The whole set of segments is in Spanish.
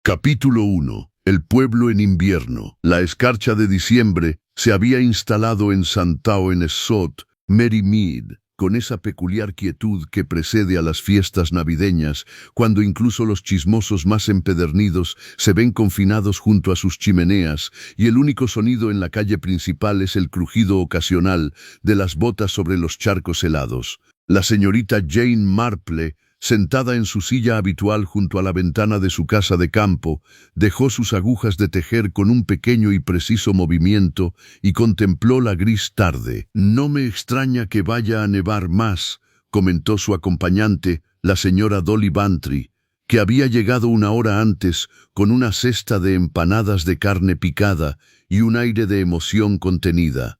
Capítulo 1. El pueblo en invierno. La escarcha de diciembre se había instalado en Santow-en-Essout, Merrymead, con esa peculiar quietud que precede a las fiestas navideñas, cuando incluso los chismosos más empedernidos se ven confinados junto a sus chimeneas, y el único sonido en la calle principal es el crujido ocasional de las botas sobre los charcos helados. La señorita Jane Marple, sentada en su silla habitual junto a la ventana de su casa de campo, dejó sus agujas de tejer con un pequeño y preciso movimiento y contempló la gris tarde. «No me extraña que vaya a nevar más», comentó su acompañante, la señora Dolly Bantry, que había llegado una hora antes con una cesta de empanadas de carne picada y un aire de emoción contenida.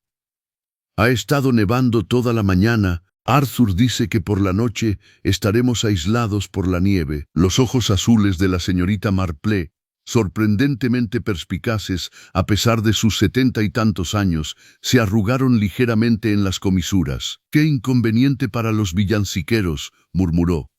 «Ha estado nevando toda la mañana. Arthur dice que por la noche estaremos aislados por la nieve». Los ojos azules de la señorita Marple, sorprendentemente perspicaces a pesar de sus 70 y tantos años, se arrugaron ligeramente en las comisuras. «Qué inconveniente para los villanciqueros», murmuró.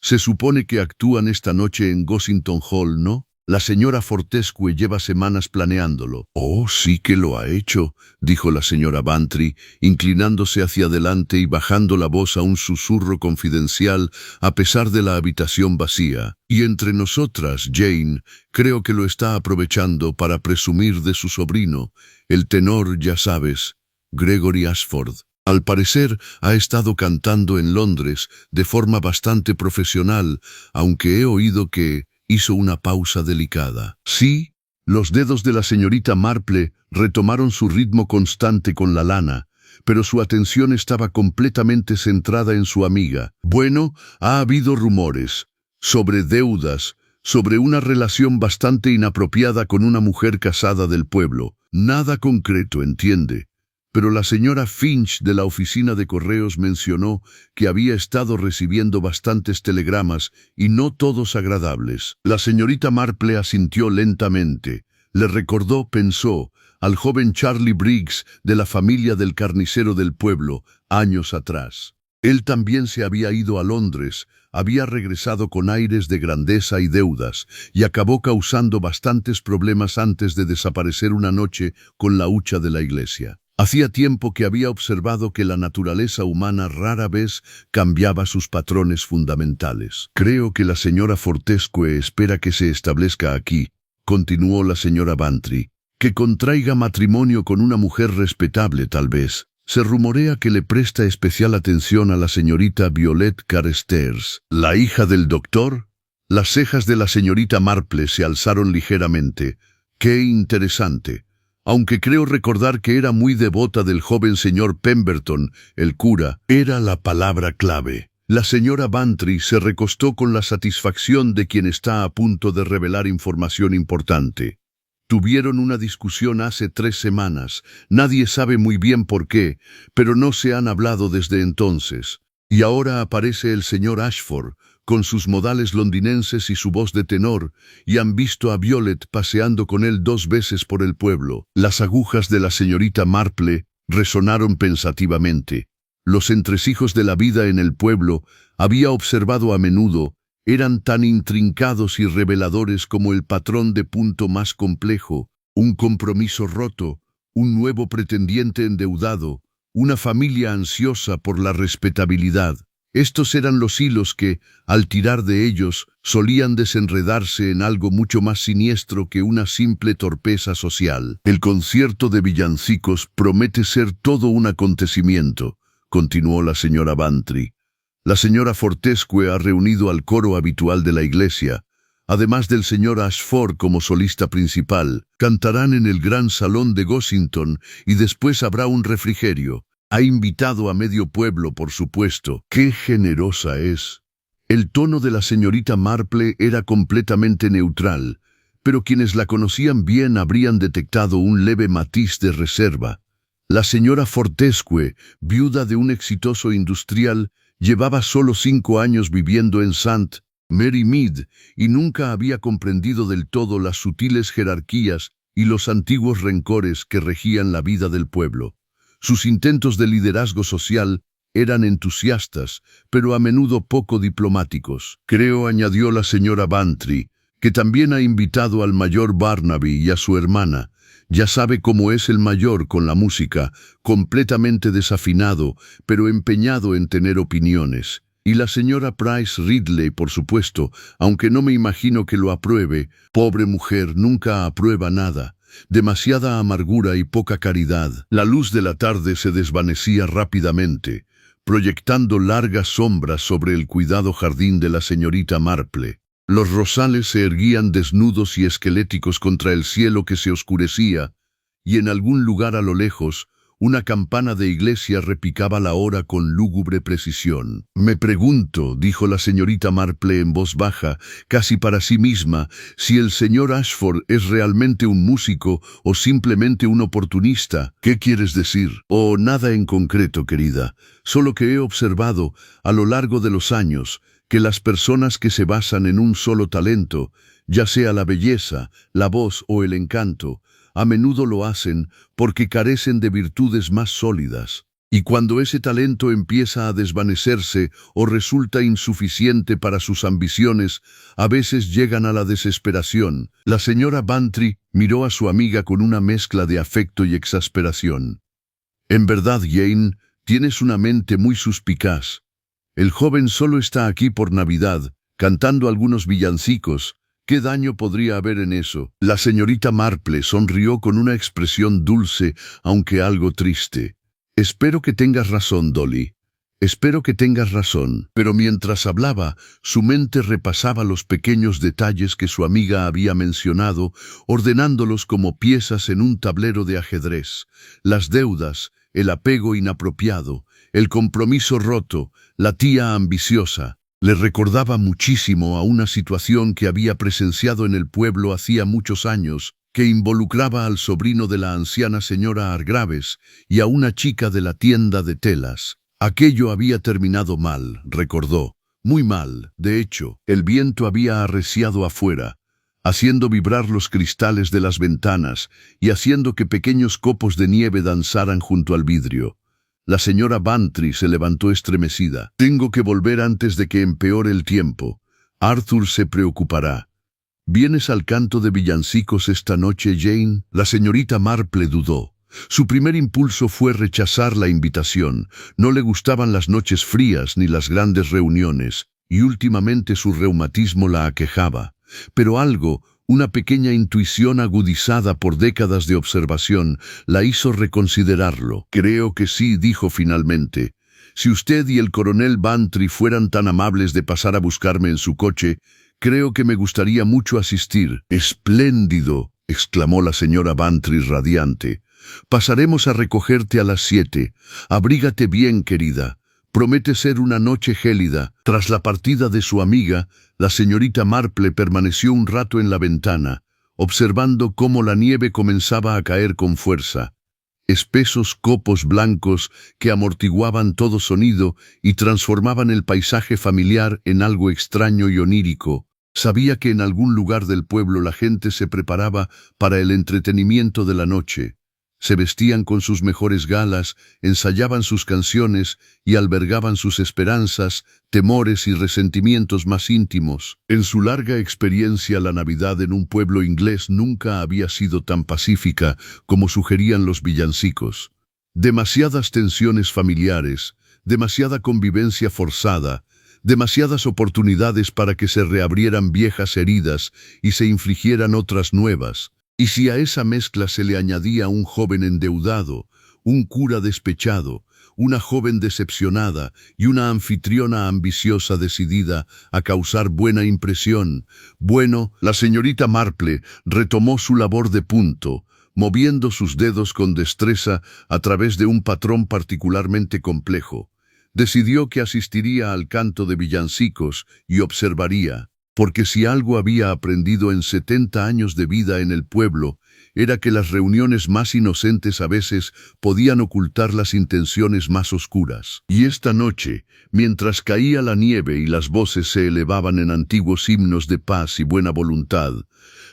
«Se supone que actúan esta noche en Gossington Hall, ¿no? La señora Fortescue lleva semanas planeándolo». «Oh, sí que lo ha hecho», dijo la señora Bantry, inclinándose hacia adelante y bajando la voz a un susurro confidencial a pesar de la habitación vacía. «Y entre nosotras, Jane, creo que lo está aprovechando para presumir de su sobrino, el tenor, ya sabes, Gregory Ashford. Al parecer, ha estado cantando en Londres de forma bastante profesional, aunque he oído que...» Hizo una pausa delicada. «Sí». Los dedos de la señorita Marple retomaron su ritmo constante con la lana, pero su atención estaba completamente centrada en su amiga. «Bueno, ha habido rumores sobre deudas, sobre una relación bastante inapropiada con una mujer casada del pueblo. Nada concreto, entiende. Pero la señora Finch de la oficina de correos mencionó que había estado recibiendo bastantes telegramas y no todos agradables». La señorita Marple asintió lentamente. Le recordó, pensó, al joven Charlie Briggs de la familia del carnicero del pueblo, años atrás. Él también se había ido a Londres, había regresado con aires de grandeza y deudas, y acabó causando bastantes problemas antes de desaparecer una noche con la hucha de la iglesia. Hacía tiempo que había observado que la naturaleza humana rara vez cambiaba sus patrones fundamentales. «Creo que la señora Fortescue espera que se establezca aquí», continuó la señora Bantry, «que contraiga matrimonio con una mujer respetable tal vez. Se rumorea que le presta especial atención a la señorita Violet Carstairs, la hija del doctor». Las cejas de la señorita Marple se alzaron ligeramente. «Qué interesante. Aunque creo recordar que era muy devota del joven señor Pemberton, el cura». Era la palabra clave. La señora Bantry se recostó con la satisfacción de quien está a punto de revelar información importante. Tuvieron una discusión hace 3 semanas. Nadie sabe muy bien por qué, pero no se han hablado desde entonces. Y ahora aparece el señor Ashford, con sus modales londinenses y su voz de tenor, y han visto a Violet paseando con él 2 veces por el pueblo. Las agujas de la señorita Marple resonaron pensativamente. Los entresijos de la vida en el pueblo, había observado a menudo, eran tan intrincados y reveladores como el patrón de punto más complejo: un compromiso roto, un nuevo pretendiente endeudado, una familia ansiosa por la respetabilidad. Estos eran los hilos que, al tirar de ellos, solían desenredarse en algo mucho más siniestro que una simple torpeza social. «El concierto de villancicos promete ser todo un acontecimiento», continuó la señora Bantry. «La señora Fortescue ha reunido al coro habitual de la iglesia, además del señor Ashford como solista principal. Cantarán en el gran salón de Gossington y después habrá un refrigerio. Ha invitado a medio pueblo, por supuesto». «Qué generosa es». El tono de la señorita Marple era completamente neutral, pero quienes la conocían bien habrían detectado un leve matiz de reserva. La señora Fortescue, viuda de un exitoso industrial, llevaba solo 5 años viviendo en St. Merrymead y nunca había comprendido del todo las sutiles jerarquías y los antiguos rencores que regían la vida del pueblo. Sus intentos de liderazgo social eran entusiastas, pero a menudo poco diplomáticos. «Creo», añadió la señora Bantry, que también ha invitado al mayor Barnaby y a su hermana. Ya sabe cómo es el mayor con la música, completamente desafinado, pero empeñado en tener opiniones. Y la señora Price Ridley, por supuesto, aunque no me imagino que lo apruebe. Pobre mujer, nunca aprueba nada. Demasiada amargura y poca caridad. La luz de la tarde se desvanecía rápidamente, proyectando largas sombras sobre el cuidado jardín de la señorita Marple. Los rosales se erguían desnudos y esqueléticos contra el cielo que se oscurecía, y en algún lugar a lo lejos, una campana de iglesia repicaba la hora con lúgubre precisión. «Me pregunto», dijo la señorita Marple en voz baja, casi para sí misma, «si el señor Ashford es realmente un músico o simplemente un oportunista». «¿Qué quieres decir?» «Oh, nada en concreto, querida. Solo que he observado, a lo largo de los años, que las personas que se basan en un solo talento, ya sea la belleza, la voz o el encanto, a menudo lo hacen porque carecen de virtudes más sólidas. Y cuando ese talento empieza a desvanecerse o resulta insuficiente para sus ambiciones, a veces llegan a la desesperación». La señora Bantry miró a su amiga con una mezcla de afecto y exasperación. «En verdad, Jane, tienes una mente muy suspicaz. El joven solo está aquí por Navidad, cantando algunos villancicos. ¿Qué daño podría haber en eso?». La señorita Marple sonrió con una expresión dulce, aunque algo triste. «Espero que tengas razón, Dolly. Espero que tengas razón». Pero mientras hablaba, su mente repasaba los pequeños detalles que su amiga había mencionado, ordenándolos como piezas en un tablero de ajedrez. Las deudas, el apego inapropiado, el compromiso roto, la tía ambiciosa. Le recordaba muchísimo a una situación que había presenciado en el pueblo hacía muchos años, que involucraba al sobrino de la anciana señora Hargraves y a una chica de la tienda de telas. Aquello había terminado mal, recordó, muy mal. De hecho, el viento había arreciado afuera, haciendo vibrar los cristales de las ventanas y haciendo que pequeños copos de nieve danzaran junto al vidrio. La señora Bantry se levantó estremecida. «Tengo que volver antes de que empeore el tiempo. Arthur se preocupará». «¿Vienes al canto de villancicos esta noche, Jane?». La señorita Marple dudó. Su primer impulso fue rechazar la invitación. No le gustaban las noches frías ni las grandes reuniones, y últimamente su reumatismo la aquejaba. Pero algo, una pequeña intuición agudizada por décadas de observación, la hizo reconsiderarlo. «Creo que sí», dijo finalmente. «Si usted y el coronel Bantry fueran tan amables de pasar a buscarme en su coche, creo que me gustaría mucho asistir». «Espléndido», exclamó la señora Bantry radiante. «Pasaremos a recogerte a las 7. Abrígate bien, querida. Promete ser una noche gélida». Tras la partida de su amiga, la señorita Marple permaneció un rato en la ventana, observando cómo la nieve comenzaba a caer con fuerza. Espesos copos blancos que amortiguaban todo sonido y transformaban el paisaje familiar en algo extraño y onírico. Sabía que en algún lugar del pueblo la gente se preparaba para el entretenimiento de la noche. Se vestían con sus mejores galas, ensayaban sus canciones y albergaban sus esperanzas, temores y resentimientos más íntimos. En su larga experiencia, la Navidad en un pueblo inglés nunca había sido tan pacífica como sugerían los villancicos. Demasiadas tensiones familiares, demasiada convivencia forzada, demasiadas oportunidades para que se reabrieran viejas heridas y se infligieran otras nuevas. Y si a esa mezcla se le añadía un joven endeudado, un cura despechado, una joven decepcionada y una anfitriona ambiciosa decidida a causar buena impresión, bueno, la señorita Marple retomó su labor de punto, moviendo sus dedos con destreza a través de un patrón particularmente complejo. Decidió que asistiría al canto de villancicos y observaría. Porque si algo había aprendido en 70 años de vida en el pueblo, era que las reuniones más inocentes a veces podían ocultar las intenciones más oscuras. Y esta noche, mientras caía la nieve y las voces se elevaban en antiguos himnos de paz y buena voluntad,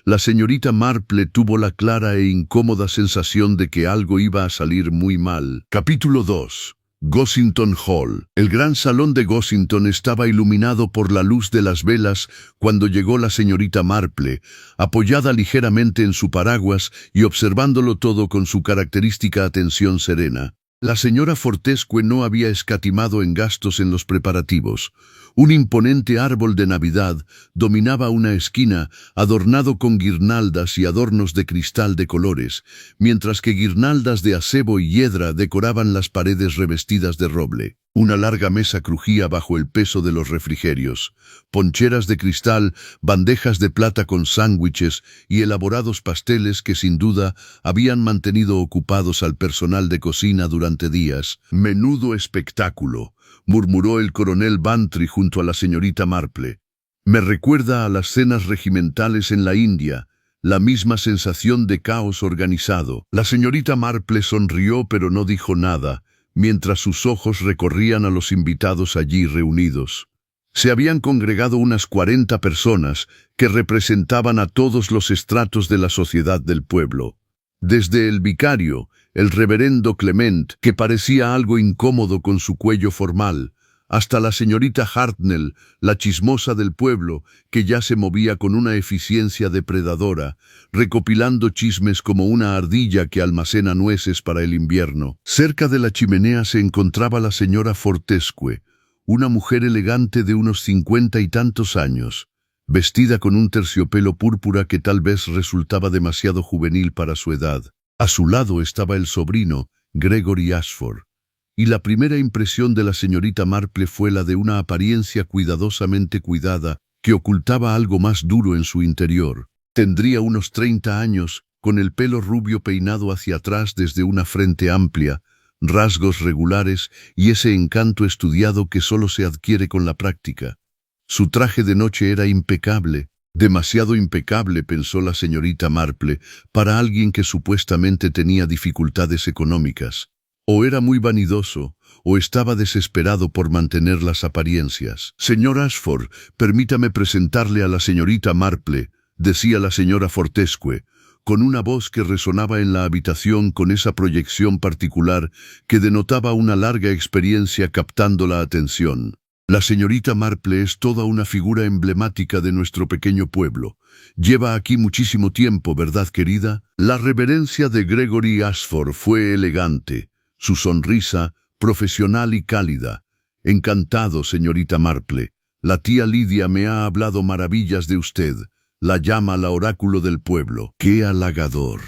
la señorita Marple tuvo la clara e incómoda sensación de que algo iba a salir muy mal. Capítulo 2. Gossington Hall. El gran salón de Gossington estaba iluminado por la luz de las velas cuando llegó la señorita Marple, apoyada ligeramente en su paraguas y observándolo todo con su característica atención serena. La señora Fortescue no había escatimado en gastos en los preparativos. Un imponente árbol de Navidad dominaba una esquina adornado con guirnaldas y adornos de cristal de colores, mientras que guirnaldas de acebo y hiedra decoraban las paredes revestidas de roble. Una larga mesa crujía bajo el peso de los refrigerios. Poncheras de cristal, bandejas de plata con sándwiches y elaborados pasteles que sin duda habían mantenido ocupados al personal de cocina durante días. «Menudo espectáculo», murmuró el coronel Bantry junto a la señorita Marple. «Me recuerda a las cenas regimentales en la India, la misma sensación de caos organizado». La señorita Marple sonrió pero no dijo nada, mientras sus ojos recorrían a los invitados allí reunidos. Se habían congregado unas 40 personas que representaban a todos los estratos de la sociedad del pueblo. Desde el vicario, el reverendo Clement, que parecía algo incómodo con su cuello formal, hasta la señorita Hartnell, la chismosa del pueblo, que ya se movía con una eficiencia depredadora, recopilando chismes como una ardilla que almacena nueces para el invierno. Cerca de la chimenea se encontraba la señora Fortescue, una mujer elegante de unos 50 y tantos años, vestida con un terciopelo púrpura que tal vez resultaba demasiado juvenil para su edad. A su lado estaba el sobrino, Gregory Ashford. Y la primera impresión de la señorita Marple fue la de una apariencia cuidadosamente cuidada que ocultaba algo más duro en su interior. Tendría unos 30 años, con el pelo rubio peinado hacia atrás desde una frente amplia, rasgos regulares y ese encanto estudiado que solo se adquiere con la práctica. Su traje de noche era impecable, demasiado impecable, pensó la señorita Marple, para alguien que supuestamente tenía dificultades económicas. O era muy vanidoso, o estaba desesperado por mantener las apariencias. «Señor Ashford, permítame presentarle a la señorita Marple», decía la señora Fortescue, con una voz que resonaba en la habitación con esa proyección particular que denotaba una larga experiencia captando la atención. «La señorita Marple es toda una figura emblemática de nuestro pequeño pueblo. Lleva aquí muchísimo tiempo, ¿verdad, querida?» La reverencia de Gregory Ashford fue elegante. Su sonrisa, profesional y cálida. «Encantado, señorita Marple. La tía Lidia me ha hablado maravillas de usted. La llama la oráculo del pueblo». ¡Qué halagador!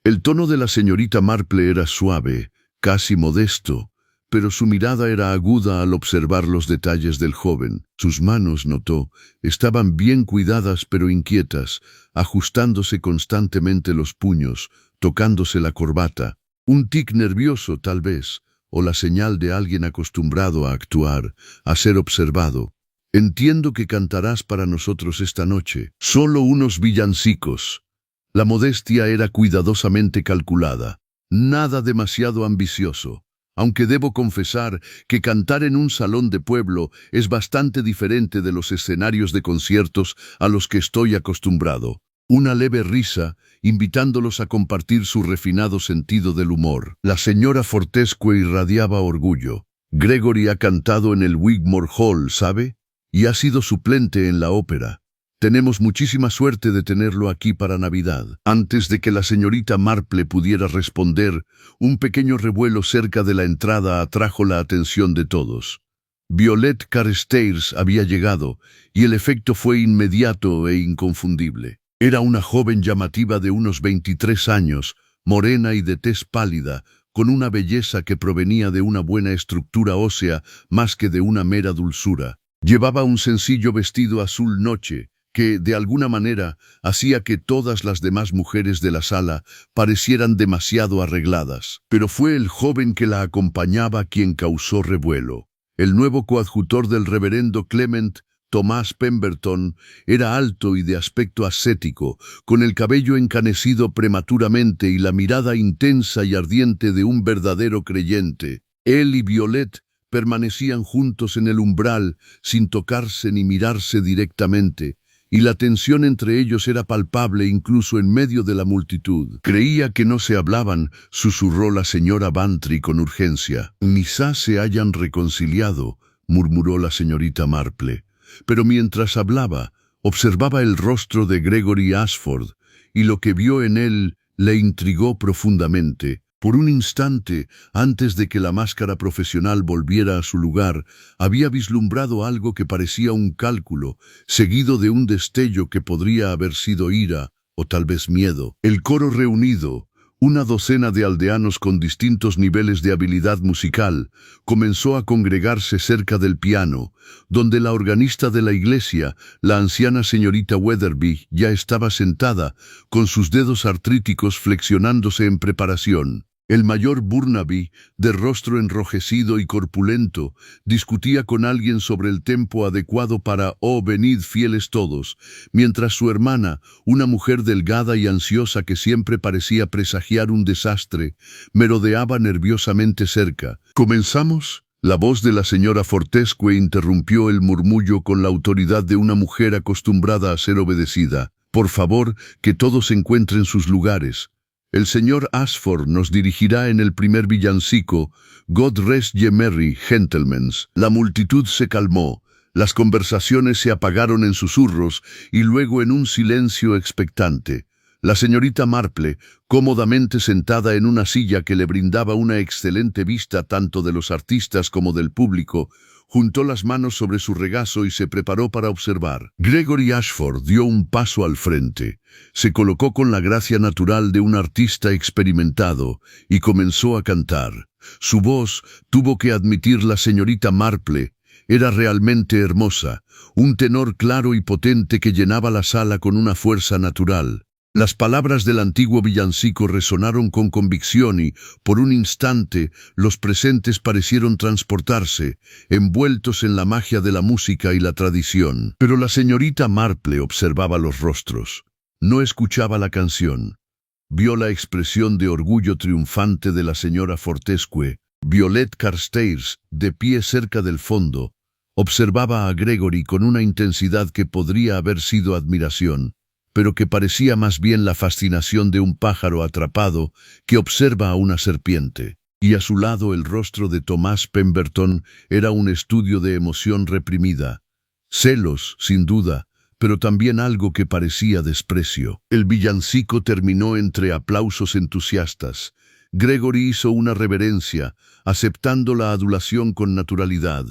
El tono de la señorita Marple era suave, casi modesto, pero su mirada era aguda al observar los detalles del joven. Sus manos, notó, estaban bien cuidadas pero inquietas, ajustándose constantemente los puños, tocándose la corbata. Un tic nervioso, tal vez, o la señal de alguien acostumbrado a actuar, a ser observado. «Entiendo que cantarás para nosotros esta noche. Solo unos villancicos». La modestia era cuidadosamente calculada, nada demasiado ambicioso, aunque debo confesar que cantar en un salón de pueblo es bastante diferente de los escenarios de conciertos a los que estoy acostumbrado. Una leve risa, invitándolos a compartir su refinado sentido del humor. La señora Fortescue irradiaba orgullo. «Gregory ha cantado en el Wigmore Hall, ¿sabe? Y ha sido suplente en la ópera. Tenemos muchísima suerte de tenerlo aquí para Navidad». Antes de que la señorita Marple pudiera responder, un pequeño revuelo cerca de la entrada atrajo la atención de todos. Violet Carstairs había llegado, y el efecto fue inmediato e inconfundible. Era una joven llamativa de unos 23 años, morena y de tez pálida, con una belleza que provenía de una buena estructura ósea más que de una mera dulzura. Llevaba un sencillo vestido azul noche, que, de alguna manera, hacía que todas las demás mujeres de la sala parecieran demasiado arregladas. Pero fue el joven que la acompañaba quien causó revuelo. El nuevo coadjutor del reverendo Clement, Thomas Pemberton, era alto y de aspecto ascético, con el cabello encanecido prematuramente y la mirada intensa y ardiente de un verdadero creyente. Él y Violet permanecían juntos en el umbral, sin tocarse ni mirarse directamente, y la tensión entre ellos era palpable incluso en medio de la multitud. Creía que no se hablaban, susurró la señora Bantry con urgencia. Quizás se hayan reconciliado, murmuró la señorita Marple. Pero mientras hablaba, observaba el rostro de Gregory Ashford, y lo que vio en él le intrigó profundamente. Por un instante, antes de que la máscara profesional volviera a su lugar, había vislumbrado algo que parecía un cálculo, seguido de un destello que podría haber sido ira o tal vez miedo. El coro reunido, una docena de aldeanos con distintos niveles de habilidad musical, comenzó a congregarse cerca del piano, donde la organista de la iglesia, la anciana señorita Weatherby, ya estaba sentada, con sus dedos artríticos flexionándose en preparación. El mayor Burnaby, de rostro enrojecido y corpulento, discutía con alguien sobre el tempo adecuado para «Oh, venid fieles todos», mientras su hermana, una mujer delgada y ansiosa que siempre parecía presagiar un desastre, merodeaba nerviosamente cerca. «¿Comenzamos?». La voz de la señora Fortescue interrumpió el murmullo con la autoridad de una mujer acostumbrada a ser obedecida. «Por favor, que todos encuentren sus lugares. El señor Ashford nos dirigirá en el primer villancico, God Rest Ye Merry, Gentlemen». La multitud se calmó, las conversaciones se apagaron en susurros y luego en un silencio expectante. La señorita Marple, cómodamente sentada en una silla que le brindaba una excelente vista tanto de los artistas como del público, juntó las manos sobre su regazo y se preparó para observar. Gregory Ashford dio un paso al frente, se colocó con la gracia natural de un artista experimentado y comenzó a cantar. Su voz, tuvo que admitir la señorita Marple, era realmente hermosa, un tenor claro y potente que llenaba la sala con una fuerza natural. Las palabras del antiguo villancico resonaron con convicción y, por un instante, los presentes parecieron transportarse, envueltos en la magia de la música y la tradición. Pero la señorita Marple observaba los rostros. No escuchaba la canción. Vio la expresión de orgullo triunfante de la señora Fortescue. Violet Carstairs, de pie cerca del fondo, observaba a Gregory con una intensidad que podría haber sido admiración, pero que parecía más bien la fascinación de un pájaro atrapado que observa a una serpiente. Y a su lado el rostro de Thomas Pemberton era un estudio de emoción reprimida. Celos, sin duda, pero también algo que parecía desprecio. El villancico terminó entre aplausos entusiastas. Gregory hizo una reverencia, aceptando la adulación con naturalidad,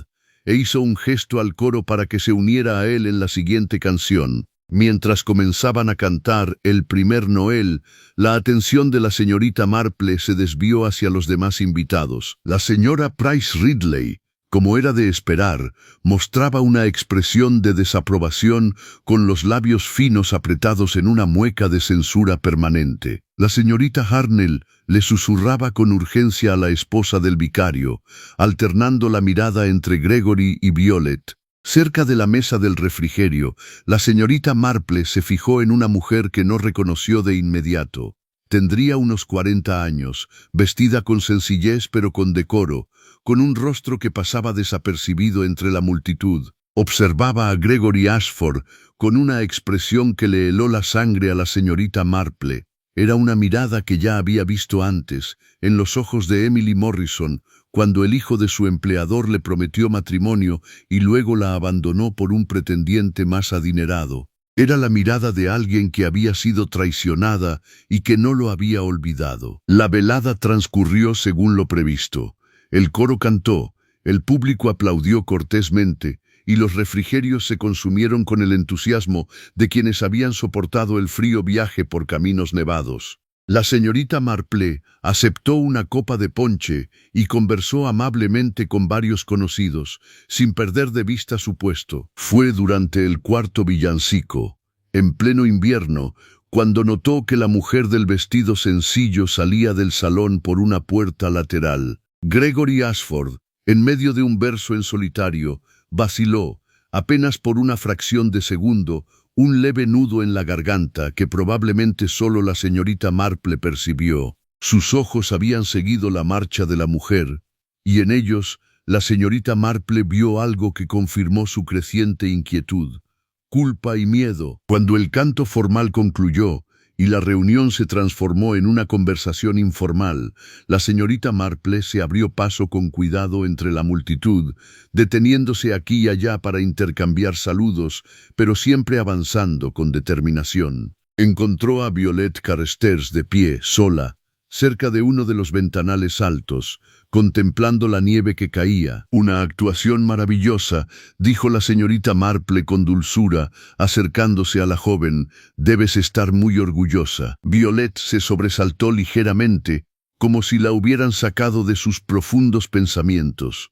e hizo un gesto al coro para que se uniera a él en la siguiente canción. Mientras comenzaban a cantar el primer Noel, la atención de la señorita Marple se desvió hacia los demás invitados. La señora Price Ridley, como era de esperar, mostraba una expresión de desaprobación con los labios finos apretados en una mueca de censura permanente. La señorita Harnell le susurraba con urgencia a la esposa del vicario, alternando la mirada entre Gregory y Violet. Cerca de la mesa del refrigerio, la señorita Marple se fijó en una mujer que no reconoció de inmediato. Tendría unos 40 años, vestida con sencillez pero con decoro, con un rostro que pasaba desapercibido entre la multitud. Observaba a Gregory Ashford con una expresión que le heló la sangre a la señorita Marple. Era una mirada que ya había visto antes, en los ojos de Emily Morrison, cuando el hijo de su empleador le prometió matrimonio y luego la abandonó por un pretendiente más adinerado. Era la mirada de alguien que había sido traicionada y que no lo había olvidado. La velada transcurrió según lo previsto. El coro cantó, el público aplaudió cortésmente, y los refrigerios se consumieron con el entusiasmo de quienes habían soportado el frío viaje por caminos nevados. La señorita Marple aceptó una copa de ponche y conversó amablemente con varios conocidos, sin perder de vista su puesto. Fue durante el cuarto villancico, en pleno invierno, cuando notó que la mujer del vestido sencillo salía del salón por una puerta lateral. Gregory Ashford, en medio de un verso en solitario, vaciló, apenas por una fracción de segundo, un leve nudo en la garganta que probablemente solo la señorita Marple percibió. Sus ojos habían seguido la marcha de la mujer, y en ellos la señorita Marple vio algo que confirmó su creciente inquietud, culpa y miedo. Cuando el canto formal concluyó y la reunión se transformó en una conversación informal, la señorita Marple se abrió paso con cuidado entre la multitud, deteniéndose aquí y allá para intercambiar saludos, pero siempre avanzando con determinación. Encontró a Violette Carstairs de pie, sola, cerca de uno de los ventanales altos, contemplando la nieve que caía. Una actuación maravillosa, dijo la señorita Marple con dulzura, acercándose a la joven. Debes estar muy orgullosa. Violette se sobresaltó ligeramente, como si la hubieran sacado de sus profundos pensamientos.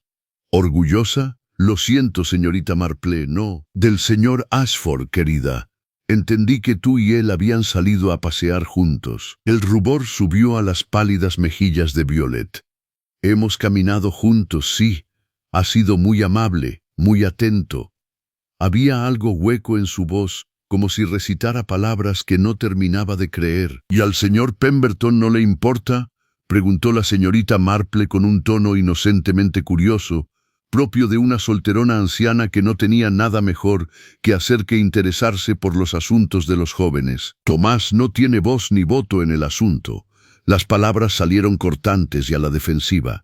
¿Orgullosa? Lo siento, señorita Marple, no. Del señor Ashford, querida. Entendí que tú y él habían salido a pasear juntos. El rubor subió a las pálidas mejillas de Violette. Hemos caminado juntos, sí. Ha sido muy amable, muy atento. Había algo hueco en su voz, como si recitara palabras que no terminaba de creer. ¿Y al señor Pemberton no le importa?, preguntó la señorita Marple con un tono inocentemente curioso, propio de una solterona anciana que no tenía nada mejor que hacer que interesarse por los asuntos de los jóvenes. Tomás no tiene voz ni voto en el asunto. Las palabras salieron cortantes y a la defensiva.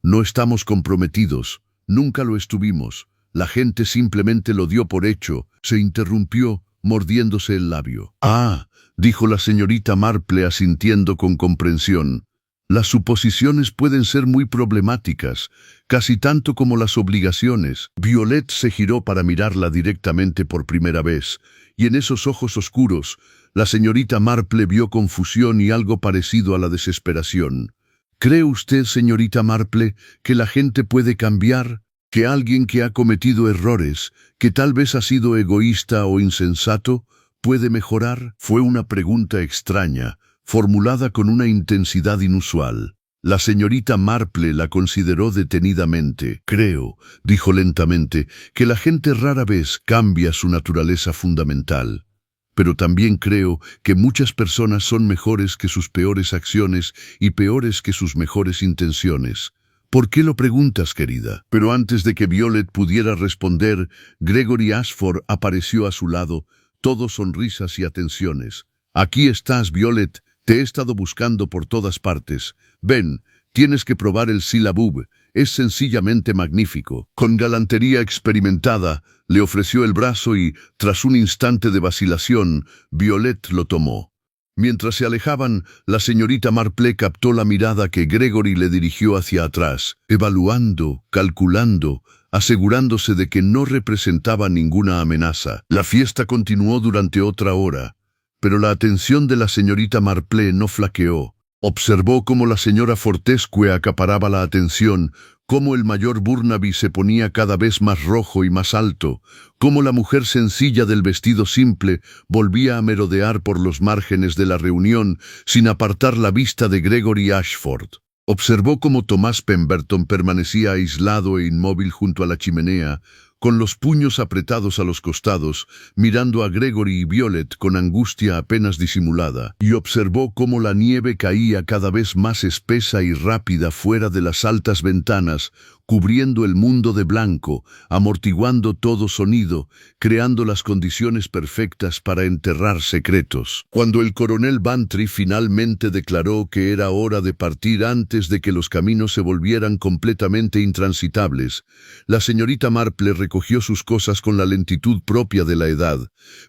No estamos comprometidos, nunca lo estuvimos. La gente simplemente lo dio por hecho, se interrumpió, mordiéndose el labio. Ah, dijo la señorita Marple asintiendo con comprensión. Las suposiciones pueden ser muy problemáticas, casi tanto como las obligaciones. Violette se giró para mirarla directamente por primera vez, y en esos ojos oscuros, la señorita Marple vio confusión y algo parecido a la desesperación. ¿Cree usted, señorita Marple, que la gente puede cambiar? ¿Que alguien que ha cometido errores, que tal vez ha sido egoísta o insensato, puede mejorar? Fue una pregunta extraña, formulada con una intensidad inusual. La señorita Marple la consideró detenidamente. Creo, dijo lentamente, que la gente rara vez cambia su naturaleza fundamental. Pero también creo que muchas personas son mejores que sus peores acciones y peores que sus mejores intenciones. ¿Por qué lo preguntas, querida? Pero antes de que Violette pudiera responder, Gregory Ashford apareció a su lado, todo sonrisas y atenciones. Aquí estás, Violette. Te he estado buscando por todas partes. Ven, tienes que probar el Syllabub. Es sencillamente magnífico. Con galantería experimentada, le ofreció el brazo y, tras un instante de vacilación, Violette lo tomó. Mientras se alejaban, la señorita Marple captó la mirada que Gregory le dirigió hacia atrás, evaluando, calculando, asegurándose de que no representaba ninguna amenaza. La fiesta continuó durante otra hora. Pero la atención de la señorita Marple no flaqueó. Observó cómo la señora Fortescue acaparaba la atención, cómo el mayor Burnaby se ponía cada vez más rojo y más alto, cómo la mujer sencilla del vestido simple volvía a merodear por los márgenes de la reunión sin apartar la vista de Gregory Ashford. Observó cómo Tomás Pemberton permanecía aislado e inmóvil junto a la chimenea, con los puños apretados a los costados, mirando a Gregory y Violette con angustia apenas disimulada, y observó cómo la nieve caía cada vez más espesa y rápida fuera de las altas ventanas, cubriendo el mundo de blanco, amortiguando todo sonido, creando las condiciones perfectas para enterrar secretos. Cuando el coronel Bantry finalmente declaró que era hora de partir antes de que los caminos se volvieran completamente intransitables, la señorita Marple recogió sus cosas con la lentitud propia de la edad,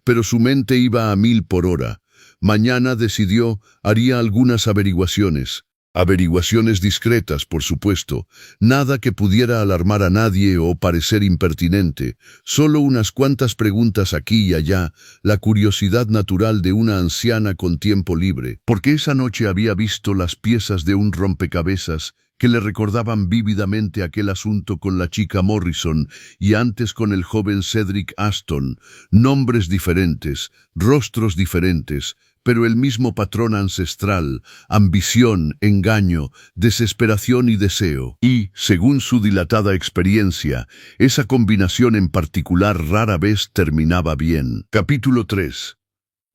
pero su mente iba a 1000 por hora. Mañana, decidió, haría algunas averiguaciones. Averiguaciones discretas, por supuesto, nada que pudiera alarmar a nadie o parecer impertinente, solo unas cuantas preguntas aquí y allá, la curiosidad natural de una anciana con tiempo libre, porque esa noche había visto las piezas de un rompecabezas que le recordaban vívidamente aquel asunto con la chica Morrison y antes con el joven Cedric Aston, nombres diferentes, rostros diferentes, pero el mismo patrón ancestral, ambición, engaño, desesperación y deseo. Y, según su dilatada experiencia, esa combinación en particular rara vez terminaba bien. Capítulo 3.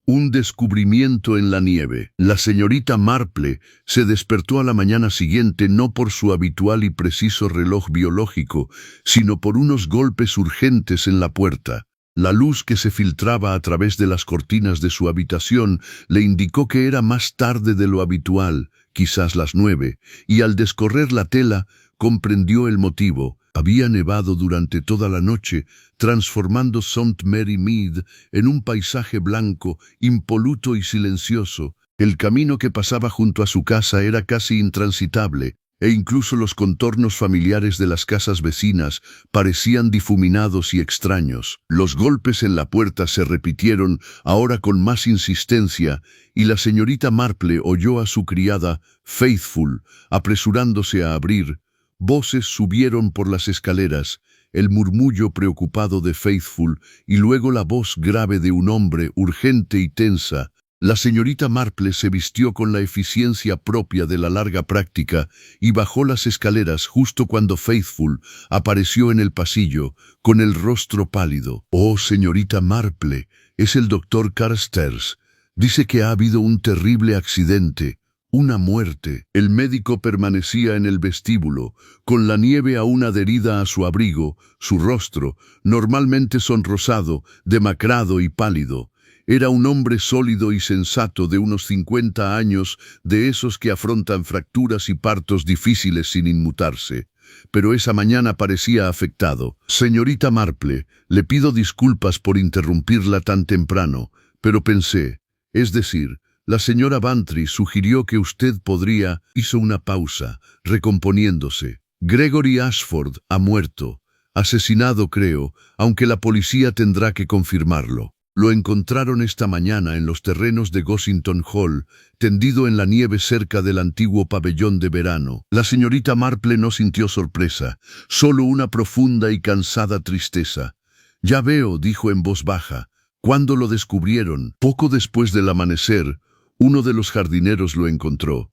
Un descubrimiento en la nieve. La señorita Marple se despertó a la mañana siguiente no por su habitual y preciso reloj biológico, sino por unos golpes urgentes en la puerta. La luz que se filtraba a través de las cortinas de su habitación le indicó que era más tarde de lo habitual, quizás las 9, y al descorrer la tela comprendió el motivo. Había nevado durante toda la noche, transformando St. Mary Mead en un paisaje blanco, impoluto y silencioso. El camino que pasaba junto a su casa era casi intransitable, e incluso los contornos familiares de las casas vecinas parecían difuminados y extraños. Los golpes en la puerta se repitieron, ahora con más insistencia, y la señorita Marple oyó a su criada, Faithful, apresurándose a abrir. Voces subieron por las escaleras, el murmullo preocupado de Faithful y luego la voz grave de un hombre, urgente y tensa. La señorita Marple se vistió con la eficiencia propia de la larga práctica y bajó las escaleras justo cuando Faithful apareció en el pasillo, con el rostro pálido. «Oh, señorita Marple, es el doctor Carstairs. Dice que ha habido un terrible accidente, una muerte». El médico permanecía en el vestíbulo, con la nieve aún adherida a su abrigo, su rostro, normalmente sonrosado, demacrado y pálido. Era un hombre sólido y sensato de unos 50 años, de esos que afrontan fracturas y partos difíciles sin inmutarse. Pero esa mañana parecía afectado. «Señorita Marple, le pido disculpas por interrumpirla tan temprano, pero pensé, es decir, la señora Bantry sugirió que usted podría...». Hizo una pausa, recomponiéndose. «Gregory Ashford ha muerto, asesinado creo, aunque la policía tendrá que confirmarlo. Lo encontraron esta mañana en los terrenos de Gossington Hall, tendido en la nieve cerca del antiguo pabellón de verano». La señorita Marple no sintió sorpresa, solo una profunda y cansada tristeza. «Ya veo», dijo en voz baja. «¿Cuándo lo descubrieron?» «Poco después del amanecer, uno de los jardineros lo encontró.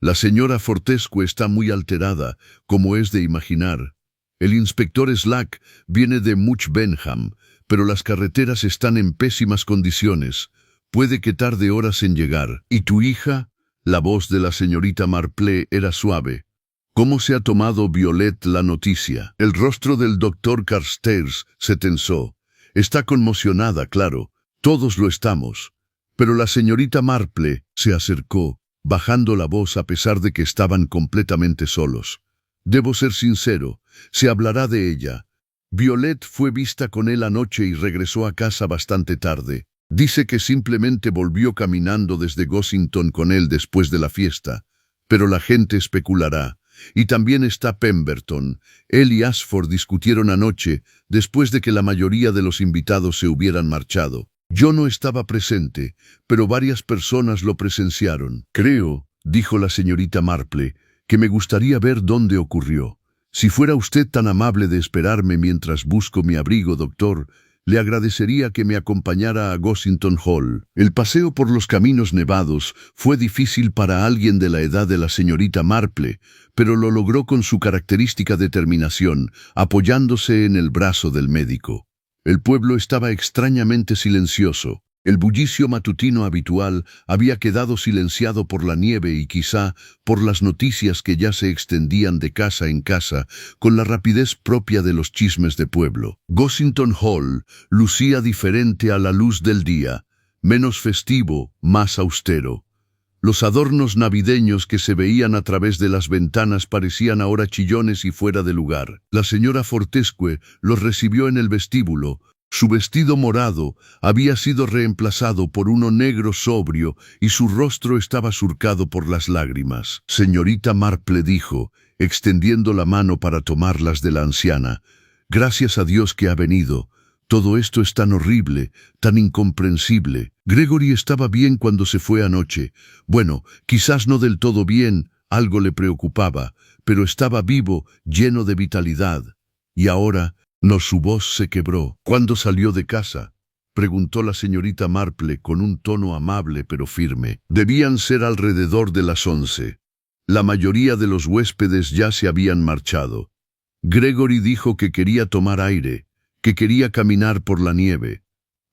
La señora Fortescue está muy alterada, como es de imaginar. El inspector Slack viene de Much Benham, pero las carreteras están en pésimas condiciones. Puede que tarde horas en llegar. ¿Y tu hija?» La voz de la señorita Marple era suave. «¿Cómo se ha tomado Violet la noticia?» El rostro del doctor Carstairs se tensó. «Está conmocionada, claro. Todos lo estamos». Pero la señorita Marple se acercó, bajando la voz a pesar de que estaban completamente solos. «Debo ser sincero, se hablará de ella. Violet fue vista con él anoche y regresó a casa bastante tarde. Dice que simplemente volvió caminando desde Gossington con él después de la fiesta. Pero la gente especulará. Y también está Pemberton. Él y Ashford discutieron anoche, después de que la mayoría de los invitados se hubieran marchado. Yo no estaba presente, pero varias personas lo presenciaron. Creo», dijo la señorita Marple, «que me gustaría ver dónde ocurrió. Si fuera usted tan amable de esperarme mientras busco mi abrigo, doctor, le agradecería que me acompañara a Gossington Hall». El paseo por los caminos nevados fue difícil para alguien de la edad de la señorita Marple, pero lo logró con su característica determinación, apoyándose en el brazo del médico. El pueblo estaba extrañamente silencioso. El bullicio matutino habitual había quedado silenciado por la nieve y quizá por las noticias que ya se extendían de casa en casa con la rapidez propia de los chismes de pueblo. Gossington Hall lucía diferente a la luz del día, menos festivo, más austero. Los adornos navideños que se veían a través de las ventanas parecían ahora chillones y fuera de lugar. La señora Fortescue los recibió en el vestíbulo. Su vestido morado había sido reemplazado por uno negro sobrio y su rostro estaba surcado por las lágrimas. «Señorita Marple», dijo, extendiendo la mano para tomarlas de la anciana, «gracias a Dios que ha venido. Todo esto es tan horrible, tan incomprensible. Gregory estaba bien cuando se fue anoche. Bueno, quizás no del todo bien, algo le preocupaba, pero estaba vivo, lleno de vitalidad. Y ahora, no, su voz se quebró. «¿Cuándo salió de casa?», preguntó la señorita Marple con un tono amable pero firme. Debían ser alrededor de las 11. La mayoría de los huéspedes ya se habían marchado. Gregory dijo que quería tomar aire, que quería caminar por la nieve.